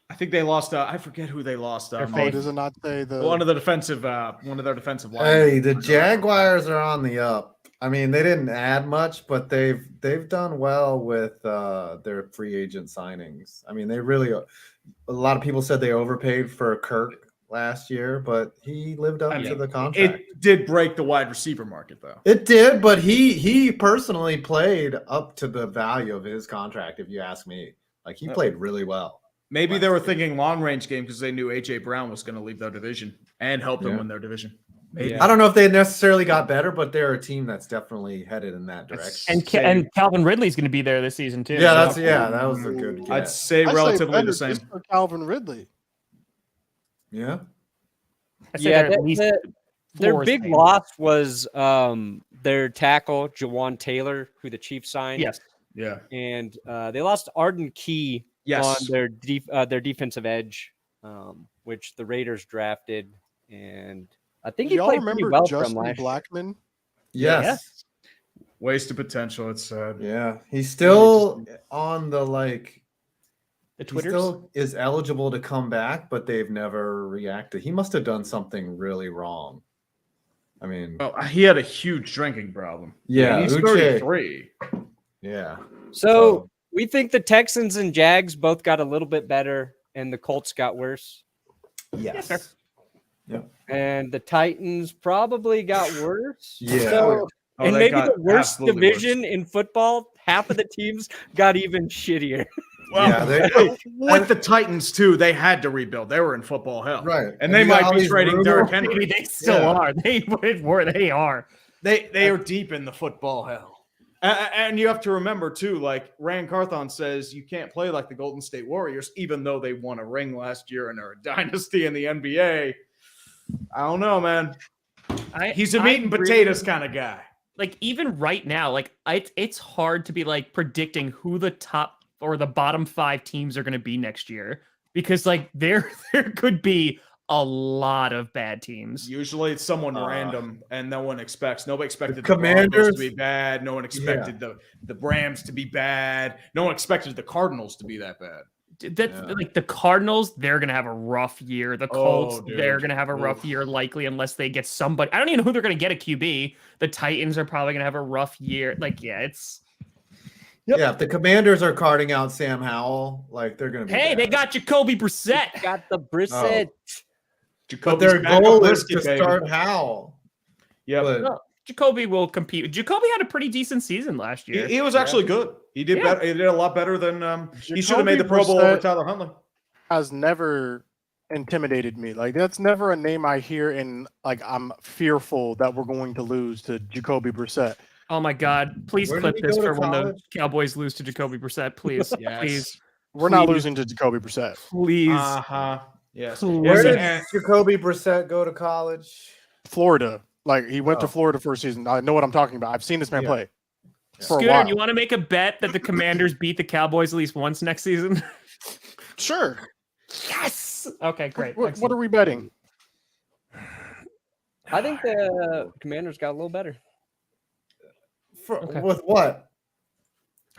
Speaker 6: I think they lost. I forget who they lost.
Speaker 1: Their
Speaker 2: Oh,
Speaker 1: faith.
Speaker 2: does it not say the
Speaker 6: One of their defensive linemen.
Speaker 3: Hey, the Jaguars are on the up. I mean, they didn't add much, but they've done well with their free agent signings. I mean, they really. A lot of people said they overpaid for Kirk last year, but he lived up to the contract.
Speaker 6: It did break the wide receiver market, though.
Speaker 3: It did, but he personally played up to the value of his contract. If you ask me, like he played really well.
Speaker 6: Maybe
Speaker 3: last
Speaker 6: they were
Speaker 3: year.
Speaker 6: thinking long range game because they knew AJ Brown was going to leave their division and help them
Speaker 3: Yeah.
Speaker 6: win their division. Maybe.
Speaker 5: Yeah.
Speaker 3: I don't know if they necessarily got better, but they're a team that's definitely headed in that direction.
Speaker 1: And and Calvin Ridley's going to be there this season too.
Speaker 3: Yeah,
Speaker 1: so-
Speaker 3: that was a good
Speaker 6: I'd
Speaker 3: get.
Speaker 6: say
Speaker 2: I
Speaker 6: relatively
Speaker 2: better
Speaker 6: the same.
Speaker 2: just for Calvin Ridley.
Speaker 3: Yeah.
Speaker 1: I say
Speaker 5: Yeah,
Speaker 1: they're at least
Speaker 5: their
Speaker 1: floor is
Speaker 5: big
Speaker 1: same.
Speaker 5: loss was their tackle Jawan Taylor, who the Chiefs signed.
Speaker 1: Yes.
Speaker 6: Yeah.
Speaker 5: And they lost Arden Key
Speaker 6: Yes.
Speaker 5: on their defensive edge, which the Raiders drafted, and I think
Speaker 2: Do
Speaker 5: he
Speaker 2: y'all
Speaker 5: played pretty
Speaker 2: remember
Speaker 5: well from
Speaker 2: Justin
Speaker 5: last year.
Speaker 2: Blackman?
Speaker 3: Yes.
Speaker 6: Wasted potential. It's sad.
Speaker 3: Yeah. He's still on the
Speaker 1: The
Speaker 3: he
Speaker 1: Twitters.
Speaker 3: still is eligible to come back, but they've never reacted. He must have done something really wrong. I mean,
Speaker 6: Well, he had a huge drinking problem.
Speaker 3: yeah,
Speaker 6: He's
Speaker 3: Uche.
Speaker 6: 33.
Speaker 3: Yeah.
Speaker 5: So we think the Texans and Jags both got a little bit better, and the Colts got worse.
Speaker 3: Yes.
Speaker 1: sir.
Speaker 3: Yep.
Speaker 5: And the Titans probably got worse.
Speaker 3: Yeah.
Speaker 5: So,
Speaker 6: Oh,
Speaker 5: and
Speaker 6: they
Speaker 5: maybe
Speaker 6: got
Speaker 5: the worst
Speaker 6: absolutely
Speaker 5: division in football, half of the teams got even shittier.
Speaker 6: Well,
Speaker 3: Yeah,
Speaker 6: with the Titans too, they had to rebuild. They were in football hell,
Speaker 3: right.
Speaker 6: And they
Speaker 3: you got
Speaker 6: might
Speaker 3: all
Speaker 6: be
Speaker 3: these
Speaker 6: trading
Speaker 3: rumors.
Speaker 6: Derrick Henry.
Speaker 1: Maybe they still
Speaker 3: Yeah.
Speaker 1: are. They are.
Speaker 6: They are deep in the football hell. And you have to remember too, like Rand Carthon says, you can't play like the Golden State Warriors, even though they won a ring last year and are a dynasty in the NBA. I don't know, man. He's a meat and potatoes kind of guy.
Speaker 1: Like even right now, like it's hard to be like predicting who the top or the bottom 5 teams are going to be next year because like there could be a lot of bad teams.
Speaker 6: Usually it's someone random and no one expects. Nobody expected the
Speaker 3: Commanders
Speaker 6: Broncos to be bad. No one expected the Rams to be bad. No one expected the Cardinals to be that bad.
Speaker 1: Like the Cardinals, they're gonna have a rough year. The Colts,
Speaker 6: dude.
Speaker 1: they're gonna have a rough year, likely unless they get somebody. I don't even know who they're gonna get a QB. The Titans are probably gonna have a rough year. Like, yeah, it's.
Speaker 3: Yep. Yeah, if the Commanders are carting out Sam Howell, like they're gonna be.
Speaker 1: Hey,
Speaker 3: bad.
Speaker 1: they got Jacoby Brissett.
Speaker 5: Got the Brissett.
Speaker 3: But their goal is to start Howell.
Speaker 6: Yeah,
Speaker 1: Well, Jacoby will compete. Jacoby had a pretty decent season last year.
Speaker 6: he was actually good. He did better. He did a lot better than he should have made the Pro
Speaker 2: Jacoby
Speaker 6: Bowl over
Speaker 2: Brissett
Speaker 6: Tyler Huntley.
Speaker 2: Has never intimidated me. Like that's never a name I hear and like I'm fearful that we're going to lose to Jacoby Brissett.
Speaker 1: Oh my God! Please
Speaker 3: Where
Speaker 1: clip
Speaker 3: did he
Speaker 1: this
Speaker 3: go to
Speaker 1: for when the
Speaker 3: college?
Speaker 1: Cowboys lose to Jacoby Brissett. Please,
Speaker 6: Yes.
Speaker 1: please,
Speaker 2: We're not
Speaker 1: Please.
Speaker 2: losing to Jacoby Brissett.
Speaker 1: please.
Speaker 6: Yes.
Speaker 3: Where did
Speaker 6: And-
Speaker 3: Jacoby Brissett go to college?
Speaker 2: Florida. Like he went to
Speaker 3: Oh.
Speaker 2: Florida for a season. I know what I'm talking about. I've seen this man
Speaker 3: Yeah.
Speaker 2: play. For a
Speaker 1: Scooter,
Speaker 2: while.
Speaker 1: you want to make a bet that the Commanders beat the Cowboys at least once next season?
Speaker 2: Sure.
Speaker 1: Yes. Okay, great.
Speaker 2: What are we betting?
Speaker 5: I think the Commanders got a little better.
Speaker 1: Okay.
Speaker 3: With what?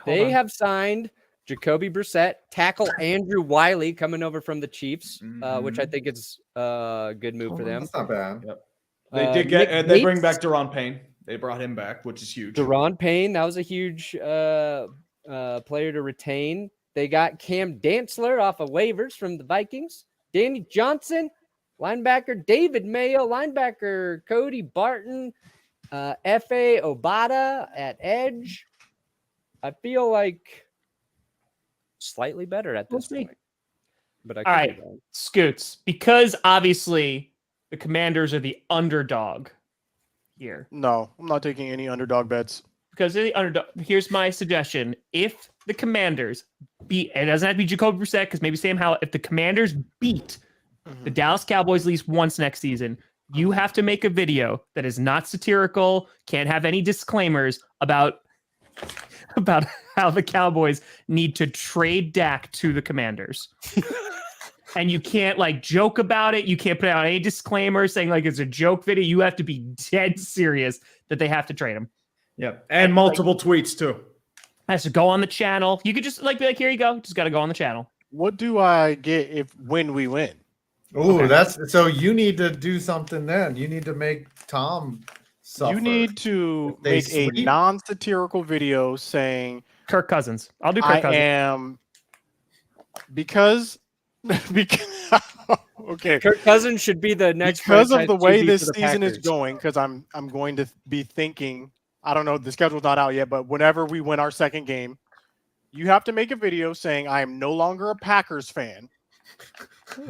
Speaker 5: They
Speaker 1: on.
Speaker 5: have signed Jacoby Brissett, tackle Andrew Wiley coming over from the Chiefs, which I think is a good move for them.
Speaker 3: That's not bad.
Speaker 6: They did get.
Speaker 5: Nick
Speaker 6: They bring
Speaker 5: Bates,
Speaker 6: back Daron Payne. They brought him back, which is huge.
Speaker 5: Daron Payne. That was a huge player to retain. They got Cam Dantzler off of waivers from the Vikings. Danny Johnson, linebacker. David Mayo, linebacker. Cody Barton. F.A. Obata at edge. I feel like slightly better at this
Speaker 1: We'll see.
Speaker 5: point. But I
Speaker 1: All
Speaker 5: could
Speaker 1: right.
Speaker 5: be wrong.
Speaker 1: Scoots, because obviously the Commanders are the underdog here.
Speaker 2: No, I'm not taking any underdog bets.
Speaker 1: Because they're the underdog. Here's my suggestion: if the Commanders beat, it doesn't have to be Jacoby Brissett, because maybe Sam Howell. If the Commanders beat the Dallas Cowboys at least once next season, you have to make a video that is not satirical, can't have any disclaimers about how the Cowboys need to trade Dak to the Commanders. And you can't like joke about it. You can't put out any disclaimers saying like it's a joke video. You have to be dead serious that they have to trade him.
Speaker 6: Yeah, and multiple tweets too.
Speaker 1: Has to go on the channel. You could just like be like, here you go. Just got to go on the channel.
Speaker 2: What do I get when we win?
Speaker 3: Ooh, that's so you need to do something then. You need to make Tom suffer.
Speaker 2: You need to
Speaker 3: If they
Speaker 2: make a
Speaker 3: sweep-
Speaker 2: non-satirical video saying
Speaker 1: Kirk Cousins. I'll do Kirk
Speaker 2: I
Speaker 1: Cousins.
Speaker 2: am because okay.
Speaker 5: Kirk Cousins should be the next
Speaker 2: Because of
Speaker 5: franchise
Speaker 2: the way
Speaker 5: QB
Speaker 2: this
Speaker 5: for the
Speaker 2: season is
Speaker 5: Packers.
Speaker 2: going, because I'm going to be thinking, I don't know, the schedule's not out yet, but whenever we win our second game, you have to make a video saying I am no longer a Packers fan.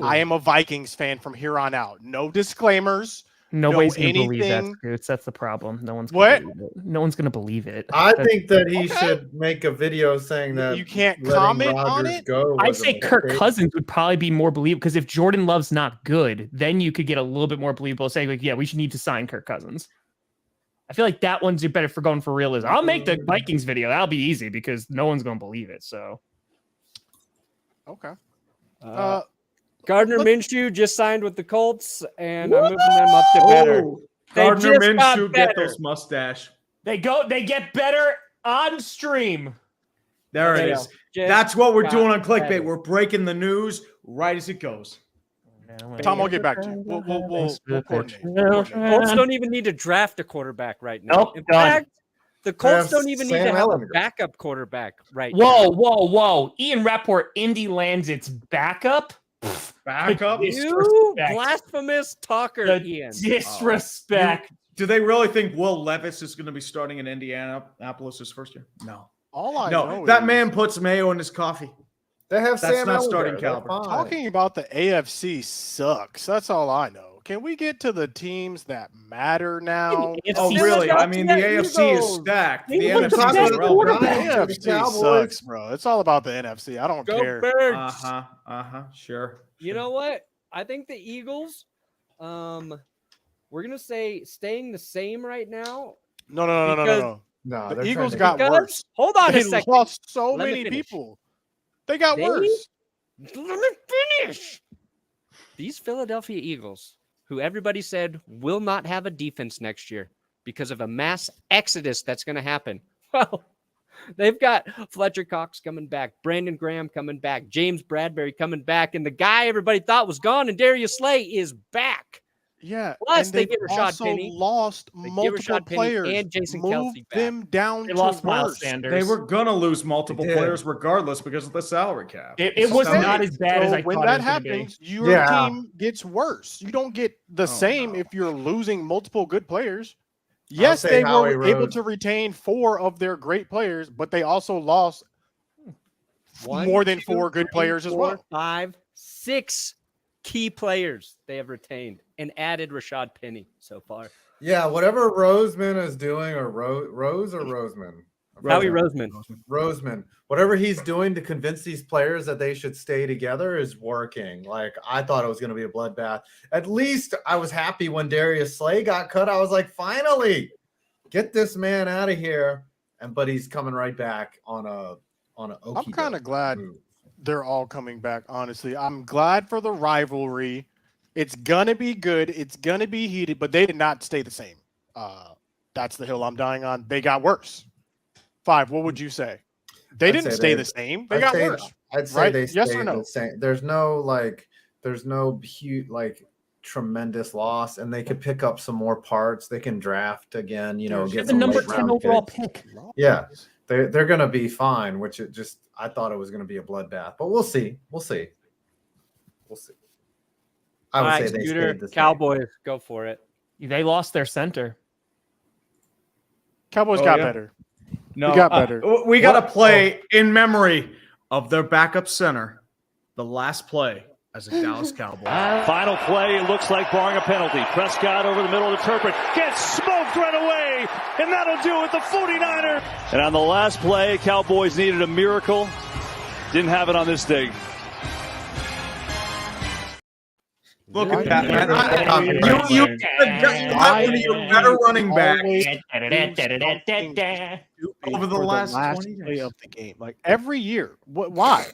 Speaker 2: I am a Vikings fan from here on out. No disclaimers.
Speaker 1: Nobody's going to believe that,
Speaker 2: anything-
Speaker 1: Scoots. That's the problem. No one's
Speaker 2: What?
Speaker 1: gonna believe it. No one's going to believe it.
Speaker 3: I
Speaker 1: That's-
Speaker 3: think that he
Speaker 2: Okay.
Speaker 3: should make a video saying that
Speaker 2: You can't
Speaker 3: letting
Speaker 2: comment on
Speaker 3: Rodgers
Speaker 2: it?
Speaker 3: go
Speaker 1: I'd
Speaker 3: was a
Speaker 1: say Kirk
Speaker 3: mistake.
Speaker 1: Cousins would probably be more believable because if Jordan Love's not good, then you could get a little bit more believable saying like, yeah, we should need to sign Kirk Cousins. I feel like that one's better for going for realism. I'll make the Vikings video. That'll be easy because no one's going to believe it. So
Speaker 2: Okay.
Speaker 5: Gardner
Speaker 2: Look-
Speaker 5: Minshew just signed with the Colts, and I'm moving them up to better.
Speaker 6: Oh,
Speaker 5: They
Speaker 6: Gardner
Speaker 5: just got
Speaker 6: Minshew, get
Speaker 5: better.
Speaker 6: those mustache.
Speaker 1: they get better on stream.
Speaker 6: There
Speaker 5: They
Speaker 6: it is.
Speaker 5: just
Speaker 6: That's what we're
Speaker 5: got
Speaker 6: doing on Clickbait.
Speaker 5: better.
Speaker 6: We're breaking the news right as it goes.
Speaker 2: Tom, I'll get back to you. We'll coordinate.
Speaker 5: Colts don't even need to draft a quarterback right now.
Speaker 1: Nope,
Speaker 5: In
Speaker 1: done.
Speaker 5: fact, the Colts
Speaker 3: have
Speaker 5: don't even need
Speaker 3: Sam
Speaker 5: to have a
Speaker 3: Ellinger.
Speaker 5: backup quarterback right
Speaker 1: Whoa,
Speaker 5: now.
Speaker 1: whoa, whoa. Ian Rapport, Indy lands its backup.
Speaker 6: backup.
Speaker 1: Dis-
Speaker 5: You
Speaker 1: Disrespect.
Speaker 5: blasphemous talker,
Speaker 1: The
Speaker 5: Ian.
Speaker 1: disrespect.
Speaker 6: Do they really think Will Levis is going to be starting in Indianapolis his first year? No.
Speaker 2: All I
Speaker 6: No,
Speaker 2: know
Speaker 6: that
Speaker 2: is,
Speaker 6: man puts mayo in his coffee.
Speaker 3: They have
Speaker 6: That's
Speaker 3: Sam
Speaker 6: not
Speaker 3: Ellinger.
Speaker 6: starting
Speaker 3: They're
Speaker 6: caliber.
Speaker 3: fine.
Speaker 2: talking about the AFC sucks. That's all I know. Can we get to the teams that matter now?
Speaker 1: It's
Speaker 6: Oh,
Speaker 1: the
Speaker 6: really? I mean, the
Speaker 5: Philadelphia
Speaker 6: AFC is
Speaker 5: Eagles.
Speaker 6: stacked.
Speaker 1: They
Speaker 6: The
Speaker 1: look
Speaker 6: NFC
Speaker 1: the
Speaker 6: is
Speaker 1: best
Speaker 6: irrelevant.
Speaker 1: quarterback.
Speaker 2: The
Speaker 3: Giants,
Speaker 2: AFC
Speaker 3: Cowboys.
Speaker 2: sucks, bro. It's all about the NFC. I don't
Speaker 5: Go
Speaker 2: care.
Speaker 5: Birds.
Speaker 6: Sure.
Speaker 5: You know what? I think the Eagles, we're gonna say staying the same right now.
Speaker 2: No.
Speaker 5: Because-
Speaker 3: No,
Speaker 2: The
Speaker 3: they're
Speaker 2: Eagles
Speaker 3: trying to
Speaker 2: got
Speaker 3: get-
Speaker 2: worse.
Speaker 5: Hold on
Speaker 2: They
Speaker 5: a second.
Speaker 2: lost so
Speaker 5: Let me
Speaker 2: many
Speaker 5: finish.
Speaker 2: people. They got
Speaker 5: They-
Speaker 2: worse.
Speaker 5: Let me finish. These Philadelphia Eagles, who everybody said will not have a defense next year because of a mass exodus that's going to happen. Well, they've got Fletcher Cox coming back, Brandon Graham coming back, James Bradbury coming back, and the guy everybody thought was gone, and Darius Slay is back.
Speaker 2: Yeah.
Speaker 5: Plus,
Speaker 2: and
Speaker 5: they
Speaker 2: they've
Speaker 5: get Rashad
Speaker 2: also
Speaker 5: Penny.
Speaker 2: lost
Speaker 5: They get
Speaker 2: multiple
Speaker 5: Rashad Penny
Speaker 2: players.
Speaker 5: and Jason
Speaker 2: Move
Speaker 5: Kelce back.
Speaker 2: them down
Speaker 1: They
Speaker 2: to
Speaker 1: lost Miles
Speaker 2: worse.
Speaker 1: Sanders.
Speaker 6: They were going to lose multiple
Speaker 3: They did.
Speaker 6: players regardless because of the salary cap.
Speaker 1: It was
Speaker 2: Okay.
Speaker 1: not as bad as
Speaker 2: So
Speaker 1: I
Speaker 2: when
Speaker 1: thought
Speaker 2: that
Speaker 1: it was going to be.
Speaker 2: happens, your
Speaker 3: Yeah.
Speaker 2: team gets worse. You don't get the same
Speaker 6: no.
Speaker 2: if you're losing multiple good players. Yes,
Speaker 3: say
Speaker 2: they
Speaker 3: Howie
Speaker 2: were able
Speaker 3: Rose-
Speaker 2: to retain 4 of their great players, but they also lost
Speaker 5: One,
Speaker 2: more than
Speaker 5: two,
Speaker 2: 4 good
Speaker 5: three,
Speaker 2: players as
Speaker 5: 4,
Speaker 2: well.
Speaker 5: 5, 6 key players they have retained and added Rashad Penny so far.
Speaker 3: Yeah, whatever Roseman is doing, or Rose or Roseman?
Speaker 5: Howie Roseman.
Speaker 3: Roseman, whatever he's doing to convince these players that they should stay together is working. Like, I thought it was going to be a bloodbath. At least I was happy when Darius Slay got cut. I was like, finally, get this man out of here. But he's coming right back on a
Speaker 2: I'm kind of glad they're all coming back, honestly. I'm glad for the rivalry. It's going to be good. It's going to be heated, but they did not stay the same. That's the hill I'm dying on. They got worse. 5, what would you say? They
Speaker 3: I'd
Speaker 2: didn't
Speaker 3: say
Speaker 2: stay
Speaker 3: they-
Speaker 2: the same. They got worse.
Speaker 3: I'd say
Speaker 2: right?
Speaker 3: they
Speaker 2: Yes or
Speaker 3: stayed
Speaker 2: no?
Speaker 3: the same. There's no huge, tremendous loss, and they could pick up some more parts. They can draft again,
Speaker 2: There's
Speaker 3: get
Speaker 1: They have the
Speaker 3: some
Speaker 1: number
Speaker 3: late
Speaker 1: 10
Speaker 3: round
Speaker 1: overall
Speaker 3: picks.
Speaker 1: pick.
Speaker 3: Yeah. They're going to be fine, which I thought it was going to be a bloodbath, but we'll see. I would say they
Speaker 5: Scooter,
Speaker 3: stayed the same.
Speaker 5: Cowboys, go for it.
Speaker 1: They lost their center.
Speaker 2: Cowboys
Speaker 6: Oh,
Speaker 2: got
Speaker 6: yeah.
Speaker 2: better.
Speaker 6: No,
Speaker 2: We got better.
Speaker 6: We got to play in memory of their backup center, the last play as a Dallas Cowboy.
Speaker 7: Final play, it looks like barring a penalty. Prescott over the middle of the turret, gets smoked right away, and that'll do it, the 49er. And on the last play, Cowboys needed a miracle. Didn't have it on this thing.
Speaker 6: Look
Speaker 2: Why
Speaker 6: at that,
Speaker 2: do
Speaker 6: man.
Speaker 2: you-
Speaker 6: You let one of your better running backs
Speaker 2: Always
Speaker 6: over the
Speaker 2: for
Speaker 6: last 20
Speaker 2: play
Speaker 6: days.
Speaker 2: of the game. Like every year. Why?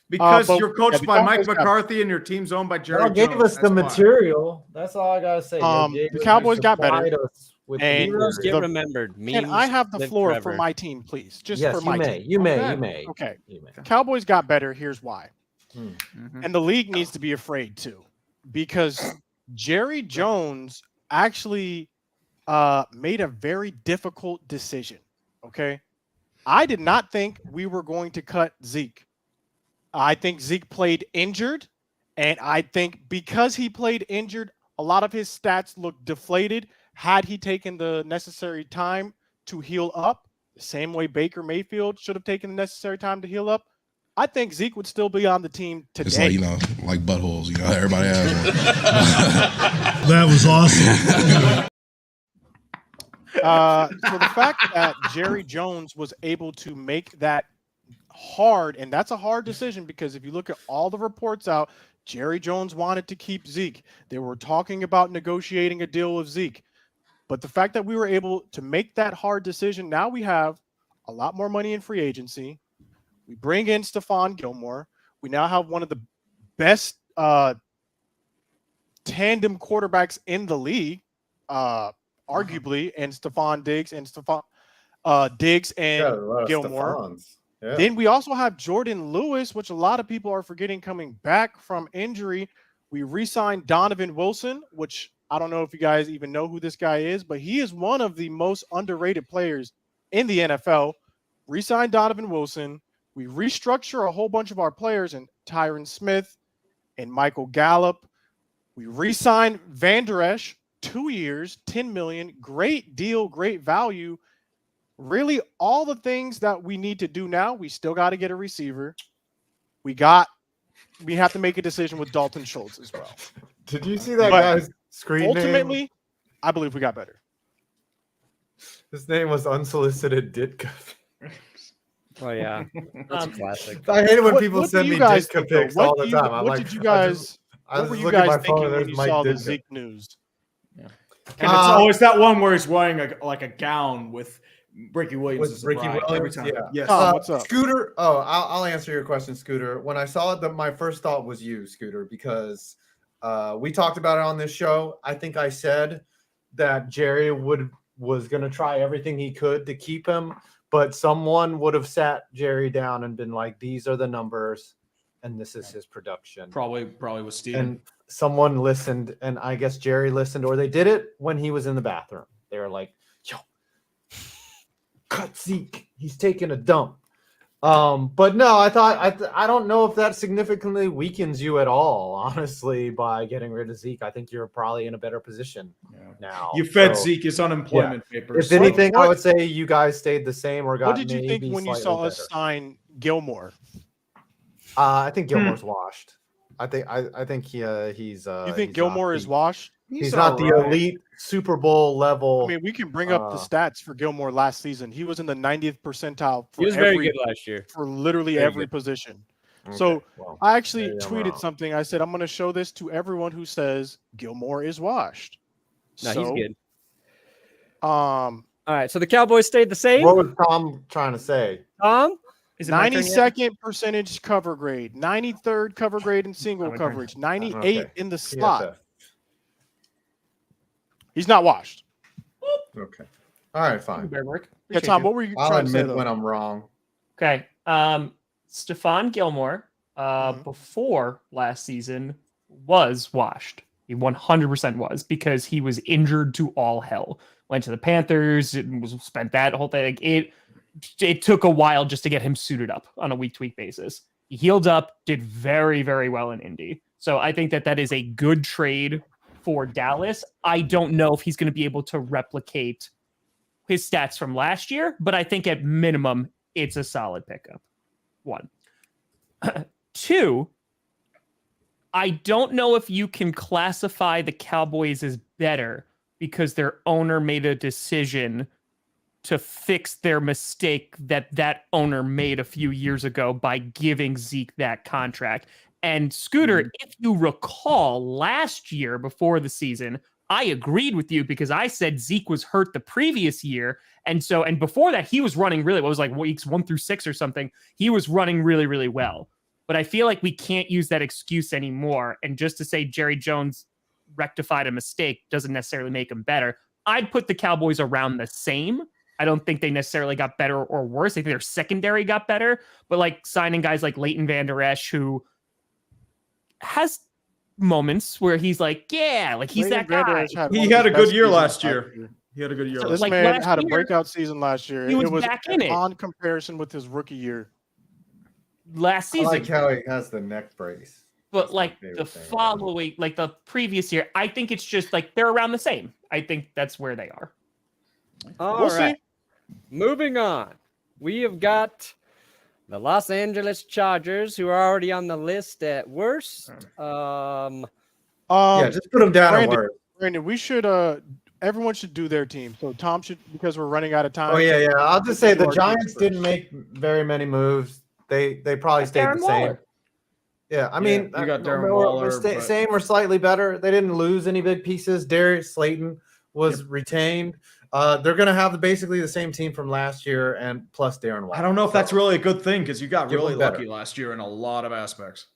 Speaker 6: Because
Speaker 2: but-
Speaker 6: you're coached
Speaker 2: yeah,
Speaker 6: by Mike
Speaker 2: Cowboys got-
Speaker 6: McCarthy and your team's owned by Jerry
Speaker 3: Y'all gave
Speaker 6: Jones.
Speaker 3: us the
Speaker 6: That's why.
Speaker 3: material. That's all I gotta say. Y'all gave
Speaker 2: the
Speaker 3: us-
Speaker 2: Cowboys
Speaker 3: you
Speaker 2: got better.
Speaker 3: supplied us with the
Speaker 2: And
Speaker 3: material.
Speaker 5: Heroes get
Speaker 2: The-
Speaker 5: remembered.
Speaker 2: And
Speaker 5: Memes
Speaker 2: I have the
Speaker 5: live
Speaker 2: floor
Speaker 5: forever.
Speaker 2: for my team, please. Just
Speaker 3: Yes,
Speaker 2: for my
Speaker 3: you may.
Speaker 2: team.
Speaker 3: You may.
Speaker 6: Okay.
Speaker 3: You may.
Speaker 2: Okay.
Speaker 3: You may.
Speaker 2: Cowboys got better. Here's why.
Speaker 6: Mhm.
Speaker 2: And the league needs to be afraid too, because Jerry Jones actually made a very difficult decision. Okay. I did not think we were going to cut Zeke. I think Zeke played injured. And I think because he played injured, a lot of his stats looked deflated. Had he taken the necessary time to heal up, the same way Baker Mayfield should have taken the necessary time to heal up, I think Zeke would still be on the team today.
Speaker 8: It's like buttholes. Everybody has one.
Speaker 9: That was awesome.
Speaker 2: So the fact that Jerry Jones was able to make that hard, and that's a hard decision because if you look at all the reports out, Jerry Jones wanted to keep Zeke. They were talking about negotiating a deal with Zeke. But the fact that we were able to make that hard decision, now we have a lot more money in free agency. We bring in Stephon Gilmore. We now have one of the best tandem quarterbacks in the league, arguably, and Stephon Diggs and Diggs and
Speaker 3: Got a lot of
Speaker 2: Gilmore.
Speaker 3: Stephons. Yeah.
Speaker 2: Then we also have Jordan Lewis, which a lot of people are forgetting coming back from injury. We re-signed Donovan Wilson, which I don't know if you guys even know who this guy is, but he is one of the most underrated players in the NFL. Re-signed Donovan Wilson. We restructure a whole bunch of our players, and Tyron Smith and Michael Gallup. We re-signed Van Der Esch, 2 years, $10 million. Great deal, great value. Really, all the things that we need to do now, we still got to get a receiver. We have to make a decision with Dalton Schultz as well.
Speaker 3: Did you see that
Speaker 2: But
Speaker 3: guy's screen
Speaker 2: ultimately,
Speaker 3: name?
Speaker 2: I believe we got better.
Speaker 3: His name was Unsolicited Ditka.
Speaker 5: Oh yeah, that's classic.
Speaker 3: I hate it when
Speaker 2: What-
Speaker 3: people
Speaker 2: what do
Speaker 3: send
Speaker 2: you
Speaker 3: me
Speaker 2: guys
Speaker 3: Ditka
Speaker 2: think, though?
Speaker 3: pics
Speaker 2: What
Speaker 3: all
Speaker 2: do
Speaker 3: the
Speaker 2: you-
Speaker 3: time. I'm
Speaker 2: what
Speaker 3: like,
Speaker 2: did you guys?
Speaker 3: I
Speaker 2: What were
Speaker 3: was
Speaker 2: you
Speaker 3: looking at
Speaker 2: guys
Speaker 3: my phone
Speaker 2: thinking
Speaker 3: and
Speaker 2: when
Speaker 3: there's
Speaker 2: you
Speaker 3: Mike
Speaker 2: saw the
Speaker 3: Ditka.
Speaker 2: Zeke news?
Speaker 6: And it's always that one where he's wearing a gown with Ricky Williams
Speaker 3: With
Speaker 6: as the
Speaker 3: Ricky
Speaker 6: bride
Speaker 3: Williams,
Speaker 6: every time.
Speaker 3: yeah.
Speaker 6: Yes.
Speaker 2: Tom, what's up?
Speaker 3: Scooter. Oh, I'll answer your question, Scooter. When I saw it, my first thought was you, Scooter, because we talked about it on this show. I think I said that Jerry was going to try everything he could to keep him, but someone would have sat Jerry down and been like, "These are the numbers, and this is his production."
Speaker 6: Probably was Steven.
Speaker 3: And someone listened, and I guess Jerry listened, or they did it when he was in the bathroom. They were like, "Yo, cut Zeke. He's taking a dump." But no, I don't know if that significantly weakens you at all, honestly, by getting rid of Zeke. I think you're probably in a better position now.
Speaker 6: You fed
Speaker 3: So,
Speaker 6: Zeke his unemployment papers.
Speaker 3: if anything, I would say you guys stayed the same or got
Speaker 2: What did you think
Speaker 3: maybe
Speaker 2: when you
Speaker 3: slightly
Speaker 2: saw us
Speaker 3: better.
Speaker 2: sign Gilmore?
Speaker 3: I think Gilmore's washed. I think he's.
Speaker 2: You think
Speaker 3: he's
Speaker 2: Gilmore
Speaker 3: not
Speaker 2: is
Speaker 3: the-
Speaker 2: washed?
Speaker 3: He's not the elite Super Bowl level.
Speaker 2: I mean, we can bring up the stats for Gilmore last season. He was in the 90th percentile for
Speaker 5: He was very good last year.
Speaker 2: for literally
Speaker 5: Very
Speaker 2: every
Speaker 5: good.
Speaker 2: position.
Speaker 3: Okay,
Speaker 2: So
Speaker 3: well,
Speaker 2: I actually
Speaker 3: maybe I'm
Speaker 2: tweeted
Speaker 3: wrong.
Speaker 2: something. I said, I'm going to show this to everyone who says Gilmore is washed.
Speaker 5: No, he's good.
Speaker 2: All
Speaker 5: right, so the Cowboys stayed the same.
Speaker 3: What was Tom trying to say?
Speaker 5: Tom?
Speaker 1: Is it my turn yet?
Speaker 2: 92nd percentage cover grade, 93rd cover grade in single
Speaker 1: my turn.
Speaker 2: coverage, 98
Speaker 3: Okay.
Speaker 2: in the slot.
Speaker 3: PFF.
Speaker 2: He's not washed.
Speaker 3: Okay. All right, fine.
Speaker 1: Bear work.
Speaker 2: Yeah,
Speaker 1: Appreciate
Speaker 2: Tom,
Speaker 1: you.
Speaker 2: what were you
Speaker 3: I'll
Speaker 2: trying to say,
Speaker 3: admit
Speaker 2: though?
Speaker 3: when I'm wrong.
Speaker 1: Okay. Stephon Gilmore, before last season, was washed. He 100% was, because he was injured to all hell. Went to the Panthers, spent that whole thing. It took a while just to get him suited up on a week-to-week basis. He healed up, did very, very well in Indy. So I think that is a good trade for Dallas. I don't know if he's going to be able to replicate his stats from last year, but I think at minimum, it's a solid pickup. 1. 2, I don't know if you can classify the Cowboys as better because their owner made a decision to fix their mistake that owner made a few years ago by giving Zeke that contract. And Scooter, if you recall last year before the season, I agreed with you because I said Zeke was hurt the previous year. And before that, he was running really, what was like weeks 1 through 6 or something. He was running really, really well. But I feel like we can't use that excuse anymore. And just to say Jerry Jones rectified a mistake doesn't necessarily make him better. I'd put the Cowboys around the same. I don't think they necessarily got better or worse. I think their secondary got better. But like signing guys like Leighton Vander Esch, who has moments where he's like, yeah, like he's
Speaker 2: Leighton
Speaker 1: that
Speaker 2: Vander
Speaker 1: guy.
Speaker 2: Esch had
Speaker 6: He
Speaker 2: one of
Speaker 6: had
Speaker 2: his
Speaker 6: a good
Speaker 2: best
Speaker 6: year
Speaker 2: seasons
Speaker 6: last year. He had a good year.
Speaker 2: This
Speaker 1: Like
Speaker 2: man
Speaker 1: last
Speaker 2: had a
Speaker 1: year,
Speaker 2: breakout season last year.
Speaker 1: he was
Speaker 2: It was
Speaker 1: back in it.
Speaker 2: on comparison with his rookie year.
Speaker 1: Last
Speaker 3: I
Speaker 1: season.
Speaker 3: like how he has the neck brace.
Speaker 1: But
Speaker 3: That's my
Speaker 1: like
Speaker 3: favorite
Speaker 1: the
Speaker 3: thing.
Speaker 1: following, like the previous year, I think it's just like they're around the same. I think that's where they are.
Speaker 5: All
Speaker 2: We'll
Speaker 5: right.
Speaker 2: see.
Speaker 5: Moving on. We have got the Los Angeles Chargers, who are already on the list at worst.
Speaker 3: Yeah, just put him down at work.
Speaker 2: Brandon, we should everyone should do their team. So Tom should, because we're running out of time.
Speaker 3: Oh yeah. I'll just say the
Speaker 2: Our teams
Speaker 3: Giants
Speaker 2: first.
Speaker 3: didn't make very many moves. They probably stayed
Speaker 1: Darren
Speaker 3: the same.
Speaker 1: Waller.
Speaker 3: Yeah, I mean,
Speaker 6: we got Darren
Speaker 3: we're
Speaker 6: Waller, but-
Speaker 3: same or slightly better. They didn't lose any big pieces. Darius Slayton was retained. They're going to have basically the same team from last year, and plus Darren Waller.
Speaker 6: I don't know if that's really a good thing because you got
Speaker 3: Give
Speaker 6: really
Speaker 3: him better.
Speaker 6: lucky last year in a lot of aspects.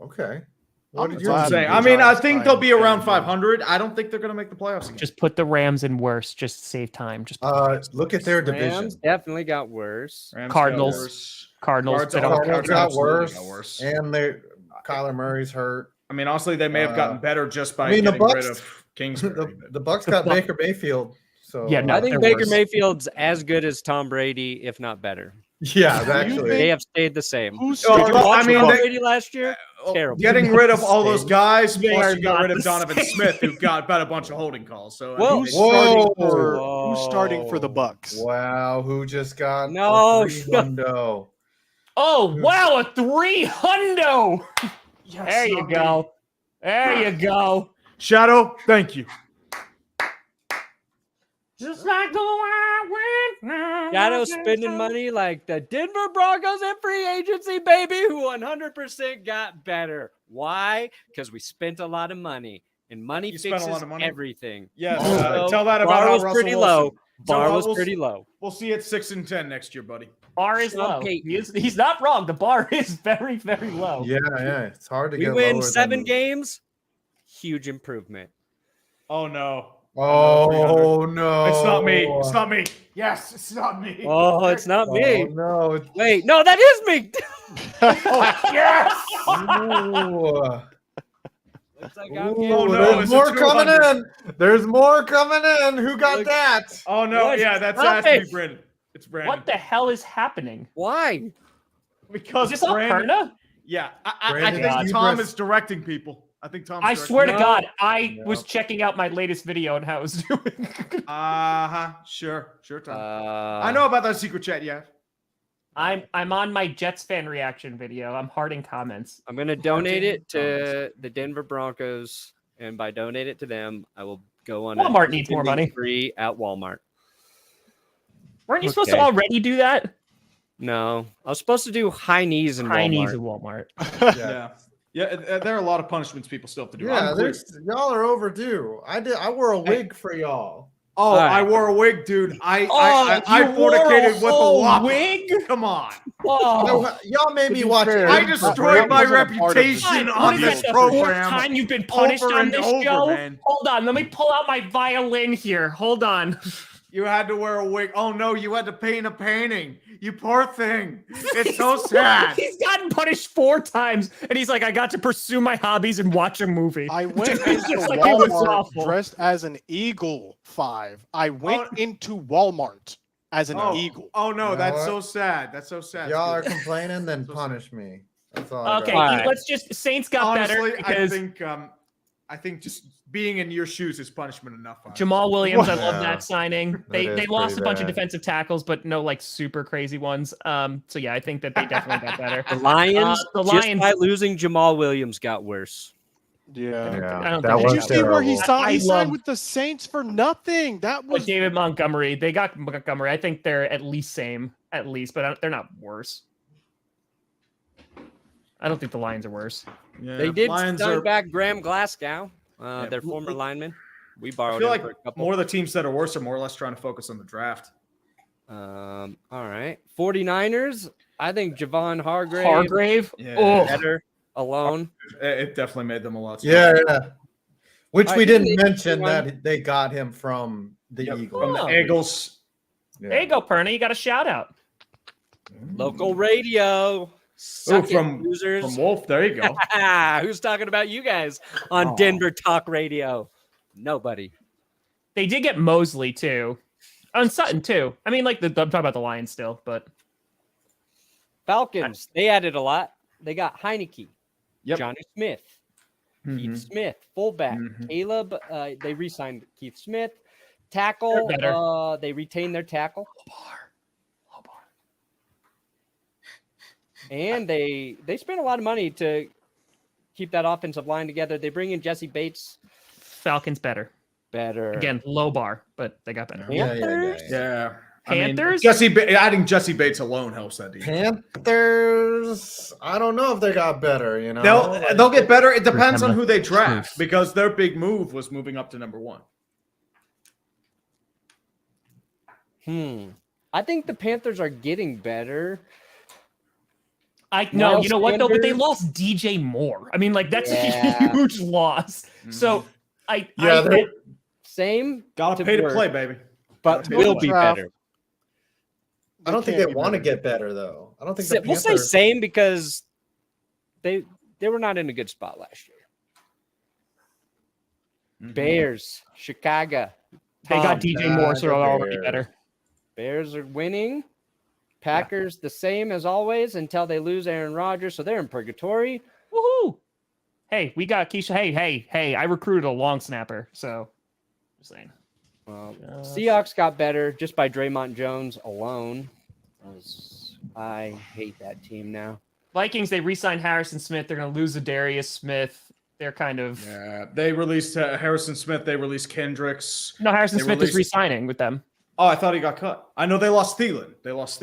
Speaker 3: Okay.
Speaker 2: I'm
Speaker 3: What did
Speaker 2: glad
Speaker 3: you
Speaker 2: the
Speaker 3: say?
Speaker 6: I mean, I
Speaker 2: Giants
Speaker 6: think
Speaker 2: signed
Speaker 6: they'll be around
Speaker 2: Darren
Speaker 6: 500. I don't think they're going to make the playoffs again.
Speaker 1: Just put the Rams in worse. Just save time. Just put the Rams in
Speaker 3: Look at
Speaker 1: worse.
Speaker 3: their division.
Speaker 5: Rams definitely got worse.
Speaker 6: Rams
Speaker 1: Cardinals.
Speaker 6: got worse.
Speaker 1: Cardinals.
Speaker 6: Cards
Speaker 1: they don't-
Speaker 6: all-
Speaker 3: Cardinals
Speaker 6: Cardinals
Speaker 3: got
Speaker 6: absolutely
Speaker 3: worse,
Speaker 6: got worse.
Speaker 3: and Kyler Murray's hurt.
Speaker 6: I mean, honestly, they may have gotten better just by
Speaker 3: I mean, the
Speaker 6: getting rid
Speaker 3: Bucks-
Speaker 6: of Kingsbury.
Speaker 3: The Bucks got Baker Mayfield. So
Speaker 1: Yeah, no,
Speaker 5: I think
Speaker 1: they're
Speaker 5: Baker
Speaker 1: worse.
Speaker 5: Mayfield's as good as Tom Brady, if not better.
Speaker 3: yeah,
Speaker 2: Do you
Speaker 3: actually.
Speaker 5: They have stayed the same.
Speaker 2: Who's
Speaker 6: Oh,
Speaker 5: Did you
Speaker 6: but,
Speaker 5: watch
Speaker 6: I mean,
Speaker 5: Tom
Speaker 6: they-
Speaker 5: Brady last year? terrible.
Speaker 6: Getting rid of all those guys,
Speaker 1: They
Speaker 6: plus
Speaker 1: are
Speaker 6: you got
Speaker 1: not
Speaker 6: rid of
Speaker 1: the
Speaker 6: Donovan
Speaker 1: same.
Speaker 6: Smith, who got a bunch of holding calls. So
Speaker 5: Well,
Speaker 2: Who's starting for the Bucks?
Speaker 3: Wow, who just got
Speaker 5: No,
Speaker 3: a 3-hundo?
Speaker 1: Oh, wow, a 3-hundo.
Speaker 6: yes,
Speaker 1: There you
Speaker 6: not
Speaker 1: go.
Speaker 6: me.
Speaker 1: There you go.
Speaker 6: Shadow, thank you.
Speaker 1: Just like the wild wind.
Speaker 5: Shadow spending money like the Denver Broncos in free agency, baby, who 100% got better. Why? Because we spent a lot of money, and money
Speaker 6: You spent a
Speaker 5: fixes
Speaker 6: lot of money?
Speaker 5: everything.
Speaker 6: Yes,
Speaker 5: Also,
Speaker 6: tell that about
Speaker 5: bar
Speaker 6: how
Speaker 5: was
Speaker 6: Russell
Speaker 5: pretty
Speaker 6: Wilson.
Speaker 5: low. Bar
Speaker 6: So,
Speaker 5: was
Speaker 6: we'll-
Speaker 5: pretty low.
Speaker 6: We'll see it 6-10 next year, buddy.
Speaker 1: Bar is
Speaker 5: Sean
Speaker 1: low.
Speaker 5: Payton.
Speaker 1: He's not wrong. The bar is very, very low.
Speaker 3: Yeah, it's hard to
Speaker 5: We
Speaker 3: get
Speaker 5: win
Speaker 3: lower
Speaker 5: 7
Speaker 3: than-
Speaker 5: games. Huge improvement.
Speaker 6: Oh no.
Speaker 3: Oh no!
Speaker 6: It's not me. It's not me. Yes, it's not me.
Speaker 5: Oh, it's not me.
Speaker 3: Oh no! It's-
Speaker 5: Wait, no, that is me.
Speaker 1: Yes.
Speaker 3: Ooh.
Speaker 5: Looks like I'm
Speaker 3: Ooh,
Speaker 5: getting
Speaker 6: no,
Speaker 3: there's
Speaker 6: it's a
Speaker 3: more coming
Speaker 6: 200.
Speaker 3: in. There's more coming in. Who got
Speaker 5: Look-
Speaker 3: that?
Speaker 6: Oh no,
Speaker 5: What?
Speaker 6: yeah, that's
Speaker 5: Stop
Speaker 6: has to be
Speaker 5: it.
Speaker 6: Brandon. It's Brandon.
Speaker 1: What the hell is happening?
Speaker 5: Why?
Speaker 6: Because
Speaker 1: Is this all
Speaker 6: Brandon.
Speaker 1: Perna?
Speaker 6: Yeah, I
Speaker 3: Brandon
Speaker 6: think
Speaker 3: Hughes.
Speaker 6: Tom is directing people. I think Tom.
Speaker 1: I swear to
Speaker 5: No.
Speaker 1: God, I
Speaker 3: No.
Speaker 1: was checking out my latest video and how it was doing.
Speaker 6: Sure, Tom.
Speaker 5: Uh,
Speaker 6: I know about that secret chat. Yeah.
Speaker 1: I'm on my Jets fan reaction video. I'm hearting comments.
Speaker 5: I'm gonna donate it to the Denver Broncos, and by donate it to them, I will go on.
Speaker 1: Walmart needs more
Speaker 5: spending
Speaker 1: money.
Speaker 5: spree at Walmart.
Speaker 1: Weren't you supposed to
Speaker 5: Okay.
Speaker 1: already do that?
Speaker 5: No, I was supposed to do high knees in
Speaker 1: High
Speaker 5: Walmart.
Speaker 1: knees at Walmart.
Speaker 6: There are a lot of punishments people still have to do.
Speaker 3: Yeah,
Speaker 6: I'm clear.
Speaker 3: y'all are overdue. I wore a wig for y'all.
Speaker 6: Oh,
Speaker 5: right.
Speaker 6: I wore a wig, dude. I
Speaker 1: you wore
Speaker 6: fornicated with a
Speaker 1: whole
Speaker 6: whopper.
Speaker 1: wig?
Speaker 6: Come on.
Speaker 1: Oh,
Speaker 3: Y'all made me
Speaker 2: be
Speaker 3: watch
Speaker 2: fair,
Speaker 3: it.
Speaker 6: I
Speaker 2: that
Speaker 6: destroyed my
Speaker 2: wasn't a part of the-
Speaker 6: reputation
Speaker 1: God,
Speaker 6: on
Speaker 1: what is
Speaker 6: this
Speaker 1: that, the fourth
Speaker 6: program.
Speaker 1: time you've been punished
Speaker 6: over
Speaker 1: on
Speaker 6: and
Speaker 1: this
Speaker 6: over,
Speaker 1: show?
Speaker 6: man.
Speaker 1: Hold on, let me pull out my violin here. Hold on.
Speaker 6: You had to wear a wig. Oh no, you had to paint a painting. You poor thing. It's so sad.
Speaker 1: He's gotten punished 4 times, and he's like, I got to pursue my hobbies and watch a movie.
Speaker 2: I went
Speaker 1: It's
Speaker 2: into
Speaker 1: just like it was
Speaker 2: Walmart
Speaker 1: awful.
Speaker 2: dressed as an eagle 5. I went into Walmart as an eagle.
Speaker 6: Oh no,
Speaker 3: You know
Speaker 6: that's
Speaker 3: what?
Speaker 6: so sad. That's so sad.
Speaker 3: Y'all are
Speaker 6: Dude.
Speaker 3: complaining, then
Speaker 6: So
Speaker 3: punish me. That's all. I
Speaker 1: Okay,
Speaker 3: got.
Speaker 5: Alright.
Speaker 1: let's just Saints got better
Speaker 6: Honestly,
Speaker 1: because
Speaker 6: I think just being in your shoes is punishment enough.
Speaker 1: Jamal Williams, I love
Speaker 3: Yeah.
Speaker 1: that signing.
Speaker 3: That
Speaker 1: They
Speaker 3: is
Speaker 1: lost a
Speaker 3: pretty
Speaker 1: bunch of
Speaker 3: bad.
Speaker 1: defensive tackles, but no like super crazy ones. So yeah, I think that they definitely got better.
Speaker 5: The Lions,
Speaker 1: The
Speaker 5: just
Speaker 1: Lions-
Speaker 5: by losing Jamal Williams, got worse.
Speaker 2: Yeah.
Speaker 1: I
Speaker 3: Yeah,
Speaker 1: don't
Speaker 3: that
Speaker 1: think
Speaker 2: Did
Speaker 3: was
Speaker 2: you see where he
Speaker 3: terrible.
Speaker 2: signed?
Speaker 1: I
Speaker 2: He signed
Speaker 1: love-
Speaker 2: with the Saints for nothing. That
Speaker 1: But
Speaker 2: was
Speaker 1: David Montgomery, they got Montgomery. I think they're at least same, at least, but they're not worse. I don't think the Lions are worse.
Speaker 6: Yeah,
Speaker 5: They did
Speaker 6: Lions
Speaker 5: sign
Speaker 6: are.
Speaker 5: back Graham Glasgow, their
Speaker 6: Yeah.
Speaker 5: former lineman. We
Speaker 6: I
Speaker 5: borrowed
Speaker 6: feel
Speaker 5: him
Speaker 6: like
Speaker 5: for a couple.
Speaker 6: more of the teams that are worse are more or less trying to focus on the draft.
Speaker 5: All right. 49ers, I think Javon Hargrave,
Speaker 1: Hargrave?
Speaker 6: Yeah.
Speaker 1: Oh,
Speaker 5: better alone.
Speaker 6: It definitely made them a lot.
Speaker 3: Yeah, yeah. Which
Speaker 5: All
Speaker 3: we
Speaker 5: right,
Speaker 3: didn't
Speaker 5: here's the
Speaker 3: mention
Speaker 5: one.
Speaker 3: that they got him from the
Speaker 6: Yep,
Speaker 3: Eagles.
Speaker 6: from the
Speaker 1: Oh.
Speaker 6: Eagles.
Speaker 3: Yeah.
Speaker 1: there you go, Perna. You got a shout out.
Speaker 5: Local radio.
Speaker 6: Ooh,
Speaker 5: Suck it,
Speaker 6: from
Speaker 5: losers.
Speaker 6: Wolf. There you go.
Speaker 5: Who's talking about you guys on Denver Talk Radio? Nobody.
Speaker 1: They did get Mosley too. And Sutton too. I mean, like I'm talking about the Lions still, but
Speaker 5: Falcons, they added a lot. They got Heineke,
Speaker 6: Yep.
Speaker 5: Johnny Smith,
Speaker 6: Mhm.
Speaker 5: Keith Smith, fullback.
Speaker 6: Mhm.
Speaker 5: Caleb, they re-signed Keith Smith. Tackle,
Speaker 1: They're better.
Speaker 5: they retained their tackle. And they spent a lot of money to keep that offensive line together. They bring in Jesse Bates.
Speaker 1: Falcons better.
Speaker 5: Better.
Speaker 1: Again, low bar, but they got better.
Speaker 5: Panthers?
Speaker 6: Yeah.
Speaker 1: Panthers?
Speaker 6: Adding Jesse Bates alone helps that defense.
Speaker 3: Panthers. I don't know if they got better. You know,
Speaker 6: They'll get better. It depends on
Speaker 1: Remember.
Speaker 6: who they draft because their big move was moving up to number 1.
Speaker 5: I think the Panthers are getting better.
Speaker 1: No,
Speaker 5: Miles
Speaker 1: you know what though? But they
Speaker 5: Sanders?
Speaker 1: lost DJ Moore. I mean, like that's
Speaker 5: Yeah.
Speaker 1: a huge loss. So I
Speaker 3: they're-
Speaker 5: Same,
Speaker 6: Gotta
Speaker 5: to
Speaker 6: pay to
Speaker 5: work.
Speaker 6: play, baby.
Speaker 5: but
Speaker 6: Gotta pay
Speaker 5: will
Speaker 6: to
Speaker 5: be
Speaker 6: play.
Speaker 2: Draft.
Speaker 5: better.
Speaker 3: I don't think
Speaker 2: can't
Speaker 3: they
Speaker 2: be
Speaker 3: want to
Speaker 2: better.
Speaker 3: get better though. I don't think
Speaker 5: We'll say same because they were not in a good spot last year. Bears, Chicago.
Speaker 1: they got
Speaker 5: Tom,
Speaker 1: DJ Moore, so they're already
Speaker 3: Bears.
Speaker 1: better.
Speaker 5: Bears are winning. Packers the same as always until they lose Aaron Rodgers, so they're in purgatory.
Speaker 1: Woohoo! Hey, we got Keisha. Hey! I recruited a long snapper, so just saying.
Speaker 5: Well, Seahawks got better just by Draymond Jones alone. I hate that team now.
Speaker 1: Vikings, they re-signed Harrison Smith. They're going to lose Darius Smith. They're kind of...
Speaker 6: Yeah, they released Harrison Smith. They released Kendricks.
Speaker 1: No, Harrison Smith is re-signing with them.
Speaker 6: Oh, I thought he got cut. I know they lost Thielen. They
Speaker 1: lost.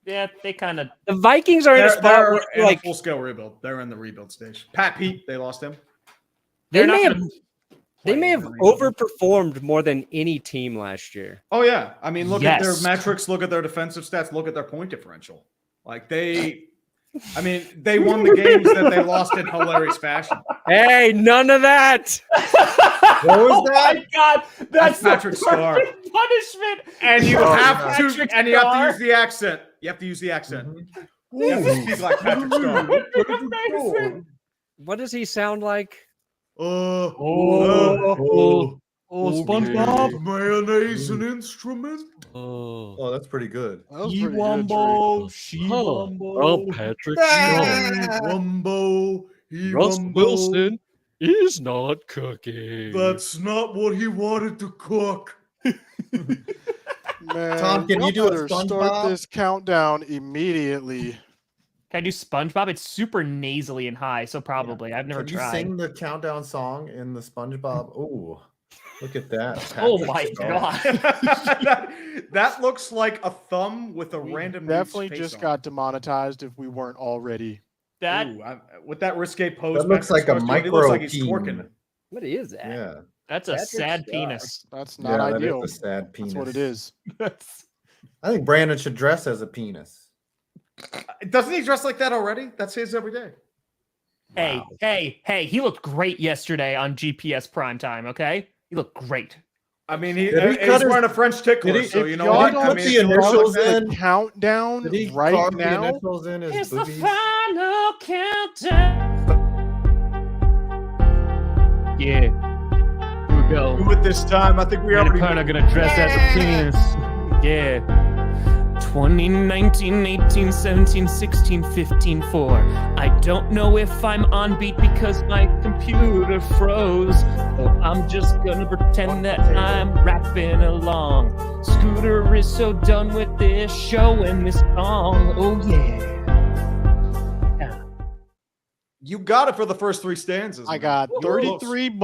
Speaker 1: Yeah, they kind of...
Speaker 5: The Vikings are in a spot where
Speaker 6: in
Speaker 5: like
Speaker 6: a full-scale rebuild. They're in the rebuild stage. Pat Pete, they lost him.
Speaker 5: They may have overperformed more than any team last year.
Speaker 6: Oh, yeah. I mean, look at their metrics. Look at their defensive stats. Look at their point differential. Like, they won the games that they lost in hilarious fashion.
Speaker 5: Hey, none of that.
Speaker 6: What was that?
Speaker 1: Oh, my God. That's
Speaker 6: Patrick Starr.
Speaker 1: Punishment.
Speaker 6: And you have to use the accent. You have to use the accent. Mm-hmm. You have to speak like Patrick Starr.
Speaker 5: What does he sound like?
Speaker 6: SpongeBob, mayonnaise an instrument.
Speaker 3: Oh, that's pretty good.
Speaker 5: Patrick
Speaker 6: Wilson
Speaker 5: is not cooking.
Speaker 6: That's not what he wanted to cook.
Speaker 2: Man,
Speaker 3: Tom, can you do a
Speaker 2: start
Speaker 3: SpongeBob?
Speaker 2: this countdown immediately?
Speaker 1: Can I do SpongeBob? It's super nasally and high, so probably. I've never
Speaker 3: Can you
Speaker 1: tried.
Speaker 3: sing the countdown song in the SpongeBob? Oh, look at that.
Speaker 1: Oh
Speaker 3: Patrick
Speaker 1: my
Speaker 3: Starr.
Speaker 1: God.
Speaker 6: that looks like a thumb with a random.
Speaker 2: Definitely just got demonetized if we weren't already.
Speaker 1: That
Speaker 6: with that risque pose.
Speaker 3: That looks like a
Speaker 6: it looks like he's
Speaker 3: micro
Speaker 6: twerking.
Speaker 5: What is that?
Speaker 3: Yeah.
Speaker 1: That's a
Speaker 5: Patrick
Speaker 1: sad
Speaker 5: Starr.
Speaker 1: penis.
Speaker 2: That's not ideal.
Speaker 3: That is a sad penis.
Speaker 2: That's what it is.
Speaker 3: I think Brandon should dress as a penis.
Speaker 6: Doesn't he dress like that already? That's his every day.
Speaker 1: Hey, he looked great yesterday on GPS primetime, okay? He looked great.
Speaker 6: I mean, he's wearing a French tickler, so you know what?
Speaker 3: Put the initials in.
Speaker 2: Countdown
Speaker 3: Did he
Speaker 2: right
Speaker 3: carve the
Speaker 2: now.
Speaker 3: initials in his
Speaker 1: It's the
Speaker 3: boobies?
Speaker 1: final countdown. Yeah. Here we go.
Speaker 6: With this time, I think we
Speaker 1: We're
Speaker 6: already.
Speaker 1: kind of gonna dress as a penis. Yeah. 2019, 18, 17, 16, 15, 4. I don't know if I'm on beat because my computer froze. So I'm just gonna pretend that I'm rapping along. Scooter is so done with this show and this song. Oh yeah.
Speaker 6: You got it for the first three stanzas.
Speaker 2: I
Speaker 6: man.
Speaker 2: got $33,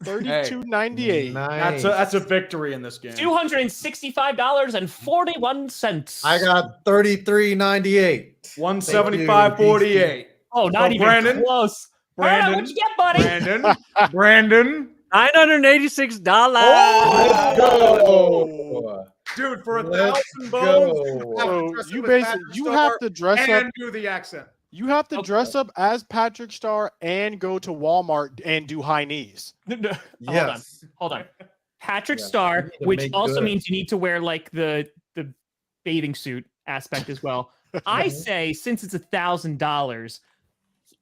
Speaker 2: $32.98.
Speaker 3: Nice.
Speaker 6: That's a victory in this game.
Speaker 1: $265.41.
Speaker 3: I got $33.98.
Speaker 6: 175.48.
Speaker 1: Oh, not even
Speaker 6: Brandon,
Speaker 1: close.
Speaker 6: Brandon,
Speaker 1: What'd you get, buddy?
Speaker 6: Brandon.
Speaker 5: $986.
Speaker 6: Oh,
Speaker 3: Oh,
Speaker 6: dude, for
Speaker 3: let's
Speaker 6: $1,000
Speaker 3: go.
Speaker 2: So you have to dress up.
Speaker 6: and do the accent.
Speaker 2: You have to dress up as Patrick Starr and go to Walmart and do high knees.
Speaker 3: Yes.
Speaker 1: Hold on. Patrick
Speaker 3: Yeah,
Speaker 1: Starr,
Speaker 3: you need to
Speaker 1: which
Speaker 3: make
Speaker 1: also
Speaker 3: good.
Speaker 1: means you need to wear like the bathing suit aspect as well. I say since it's $1,000,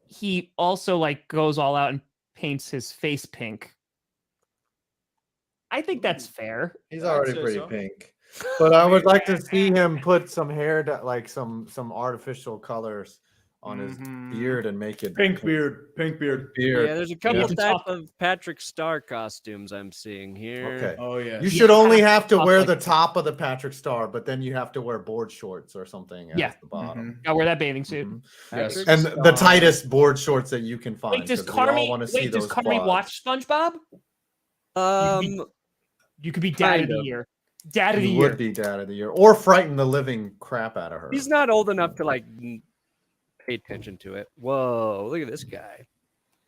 Speaker 1: he also like goes all out and paints his face pink. I think that's fair.
Speaker 3: He's
Speaker 6: I'd
Speaker 3: already
Speaker 6: say
Speaker 3: pretty
Speaker 6: so.
Speaker 3: pink. But I would like to see him put some hair, like some artificial colors on his beard and make it
Speaker 6: Pink beard.
Speaker 5: Yeah, there's a couple
Speaker 1: Yeah.
Speaker 5: type of Patrick Starr costumes I'm seeing here.
Speaker 3: Okay.
Speaker 6: Oh yeah.
Speaker 3: You should only have to
Speaker 1: Top
Speaker 3: wear
Speaker 1: like-
Speaker 3: the top of the Patrick Starr, but then you have to wear board shorts or something
Speaker 1: Yeah.
Speaker 3: at the bottom.
Speaker 1: Gotta wear that bathing suit.
Speaker 3: Mhm.
Speaker 6: Yes.
Speaker 5: Patrick
Speaker 3: And
Speaker 5: Starr.
Speaker 3: the tightest board shorts that you can find.
Speaker 1: Wait, does
Speaker 3: 'cause we all wanna see
Speaker 1: Carmi
Speaker 3: those quads.
Speaker 1: watch SpongeBob? You could be dad
Speaker 5: Kind
Speaker 1: of the
Speaker 5: of.
Speaker 1: year. Dad of the
Speaker 3: You
Speaker 1: year.
Speaker 3: would be dad of the year, or frighten the living crap out of her.
Speaker 5: He's not old enough to like pay attention to it. Whoa, look at this guy.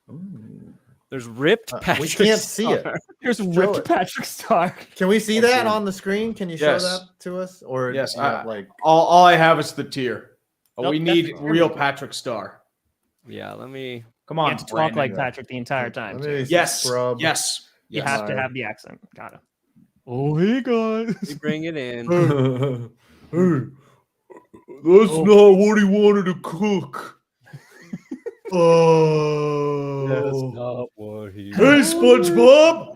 Speaker 3: Ooh.
Speaker 5: There's ripped
Speaker 3: We
Speaker 5: Patrick
Speaker 3: can't see it.
Speaker 5: Starr.
Speaker 1: Here's
Speaker 3: Show
Speaker 1: ripped
Speaker 3: it.
Speaker 1: Patrick Starr.
Speaker 3: Can we see that on the screen? Can you show
Speaker 6: Yes.
Speaker 3: that to us? Or
Speaker 6: Yes,
Speaker 3: do you have, like
Speaker 6: All I have is the tier.
Speaker 1: Nope,
Speaker 6: We
Speaker 1: that's
Speaker 6: need
Speaker 1: the
Speaker 6: real Patrick Starr.
Speaker 5: Yeah, let me.
Speaker 6: Come
Speaker 1: You
Speaker 6: on,
Speaker 1: have to talk
Speaker 6: Brandon.
Speaker 1: like Patrick the entire time.
Speaker 3: let me
Speaker 6: Yes.
Speaker 3: scrub.
Speaker 6: Yes.
Speaker 1: You
Speaker 6: Yes.
Speaker 1: have to have the accent. Got it. Oh, hey guys.
Speaker 5: We bring it in.
Speaker 3: Hey, that's not what he wanted to cook. Oh.
Speaker 5: not what he.
Speaker 6: Hey, SpongeBob.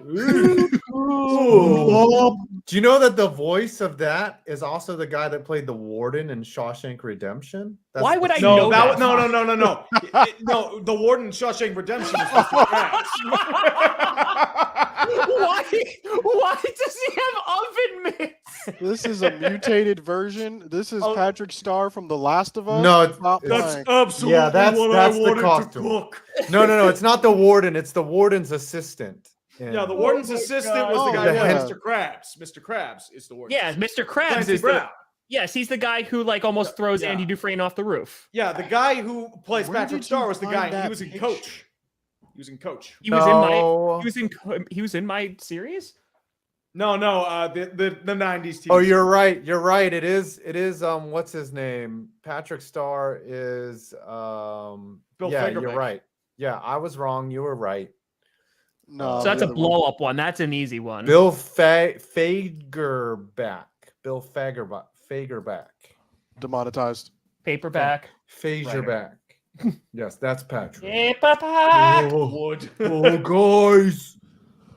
Speaker 3: Do you know that the voice of that is also the guy that played the warden in Shawshank Redemption? That's
Speaker 1: Why
Speaker 3: the
Speaker 1: would I
Speaker 3: same
Speaker 1: know
Speaker 3: guy.
Speaker 1: that?
Speaker 6: No. No, the warden in Shawshank Redemption is Mr. Krabs.
Speaker 1: Why does he have oven mitts?
Speaker 2: This is a mutated version. This is Patrick Starr from The Last of Us.
Speaker 3: No,
Speaker 2: Stop
Speaker 3: it's-
Speaker 2: playing.
Speaker 6: Absolutely
Speaker 3: Yeah, that's
Speaker 6: what
Speaker 3: the
Speaker 6: I wanted
Speaker 3: costume.
Speaker 6: to cook.
Speaker 3: No, it's not the warden. It's the warden's assistant.
Speaker 6: Yeah, the warden's assistant was the
Speaker 2: God.
Speaker 6: guy
Speaker 2: Oh,
Speaker 6: who
Speaker 2: yeah.
Speaker 6: Mr. Krabs. Mr. Krabs is the warden.
Speaker 1: Yeah, Mr. Krabs
Speaker 6: Clancy
Speaker 1: is
Speaker 6: Brown.
Speaker 1: yes, he's the guy who like almost throws
Speaker 6: Yeah.
Speaker 1: Andy Dufresne off the roof.
Speaker 6: Yeah, the guy who plays
Speaker 2: Where
Speaker 6: Patrick
Speaker 2: did
Speaker 6: Starr
Speaker 2: you
Speaker 6: was the
Speaker 2: find
Speaker 6: guy. He
Speaker 2: that
Speaker 6: was in
Speaker 2: picture?
Speaker 6: Coach. He was in Coach.
Speaker 1: He was in my
Speaker 3: No.
Speaker 1: he was in my series.
Speaker 6: No, the 90s team.
Speaker 3: Oh, you're right. You're right. It is what's his name? Patrick Starr is
Speaker 6: Bill
Speaker 3: yeah,
Speaker 6: Fagerbeck.
Speaker 3: you're right. Yeah, I was wrong. You were right.
Speaker 2: No,
Speaker 1: So that's
Speaker 2: the
Speaker 1: a
Speaker 2: other one.
Speaker 1: blow up one. That's an easy one.
Speaker 3: Bill Fagerback. Bill Fagerback.
Speaker 2: Demonetized.
Speaker 1: Paperback.
Speaker 3: Fagerback. Yes, that's Patrick.
Speaker 1: Paperback.
Speaker 6: Wood.
Speaker 3: Oh, guys.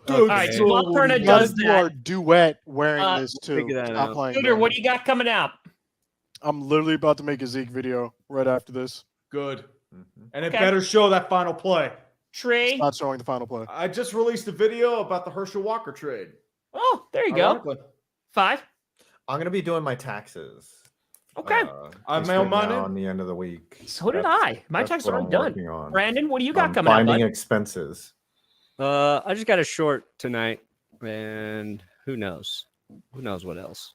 Speaker 1: All right, so while Perna
Speaker 2: You gotta
Speaker 1: does
Speaker 2: do our
Speaker 1: that,
Speaker 2: duet wearing this
Speaker 5: figure
Speaker 2: too.
Speaker 5: that
Speaker 2: Stop
Speaker 5: out.
Speaker 2: playing.
Speaker 1: Scooter, what
Speaker 2: Brandon.
Speaker 1: do you got coming out?
Speaker 2: I'm literally about to make a Zeke video right after this.
Speaker 6: Good. And it
Speaker 1: Okay.
Speaker 6: better show that final play.
Speaker 1: Trey.
Speaker 2: Not showing the final play.
Speaker 6: I just released a video about the Herschel Walker trade.
Speaker 1: Oh, there you go.
Speaker 6: Ironically.
Speaker 1: 5.
Speaker 3: I'm gonna be doing my taxes.
Speaker 1: Okay.
Speaker 6: I
Speaker 3: just
Speaker 6: mailed
Speaker 3: right
Speaker 6: mine
Speaker 3: now
Speaker 6: in.
Speaker 3: on the end of the week.
Speaker 1: So did
Speaker 3: That's-
Speaker 1: I. My
Speaker 3: that's
Speaker 1: taxes
Speaker 3: what
Speaker 1: are
Speaker 3: I'm
Speaker 1: done.
Speaker 3: working on.
Speaker 1: Brandon, what do you got
Speaker 3: I'm
Speaker 1: coming out,
Speaker 3: finding
Speaker 1: bud?
Speaker 3: expenses.
Speaker 5: I just got a short tonight, and who knows? Who knows what else?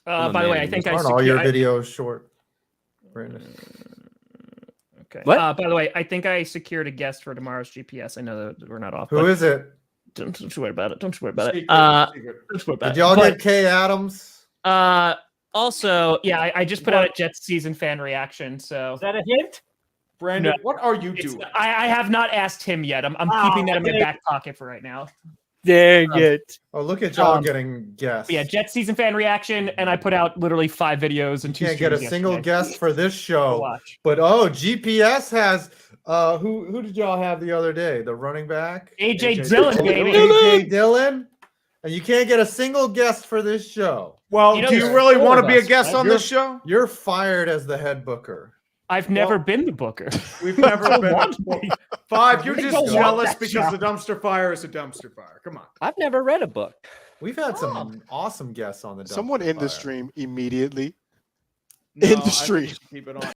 Speaker 5: I'm a
Speaker 1: By the way,
Speaker 5: man.
Speaker 1: I think I
Speaker 3: Aren't all your
Speaker 1: secured.
Speaker 3: videos short, Brandon?
Speaker 1: Okay.
Speaker 5: What?
Speaker 1: By the way, I think I secured a guest for tomorrow's GPS. I know that we're not off.
Speaker 3: Who is it?
Speaker 1: Don't you worry about it. Don't you worry about it.
Speaker 6: Secret.
Speaker 1: Don't you worry about
Speaker 3: Did
Speaker 1: it.
Speaker 3: y'all
Speaker 1: But,
Speaker 3: get Kay Adams?
Speaker 1: also, yeah, I just put out a Jets season fan reaction. So
Speaker 5: Is that a hint?
Speaker 6: Brandon,
Speaker 1: No.
Speaker 6: what are you
Speaker 1: it's-
Speaker 6: doing?
Speaker 1: I have not asked him yet. I'm keeping that in my back pocket for right now.
Speaker 5: Dang it!
Speaker 3: Oh, look at y'all
Speaker 1: Um,
Speaker 3: getting guests.
Speaker 1: But yeah, Jets season fan reaction, and I put out literally 5 videos and 2
Speaker 3: Can't get a
Speaker 1: streams
Speaker 3: single
Speaker 1: yesterday.
Speaker 3: guest for this
Speaker 1: Go
Speaker 3: show.
Speaker 1: watch.
Speaker 3: But GPS has who did y'all have the other day? The running back?
Speaker 1: AJ Dillon, baby.
Speaker 3: AJ Dillon. And you can't get a single guest for this show.
Speaker 6: Well,
Speaker 1: You know,
Speaker 6: do you
Speaker 1: there's
Speaker 6: really
Speaker 1: 4
Speaker 6: want to
Speaker 1: of
Speaker 6: be a
Speaker 1: us,
Speaker 6: guest
Speaker 1: right?
Speaker 6: on this show?
Speaker 3: You're fired as the head booker.
Speaker 1: I've never been the booker.
Speaker 6: We've never been. Five, you're
Speaker 1: We
Speaker 6: just
Speaker 1: don't want
Speaker 6: jealous
Speaker 1: that
Speaker 6: because
Speaker 1: job.
Speaker 6: the dumpster fire is a dumpster fire. Come on.
Speaker 5: I've never read a book.
Speaker 3: We've had some awesome guests on the
Speaker 2: Someone
Speaker 3: Dumpster
Speaker 2: in the
Speaker 3: Fire.
Speaker 2: stream immediately.
Speaker 6: No,
Speaker 2: In the
Speaker 6: I think
Speaker 2: stream.
Speaker 6: we should keep it on.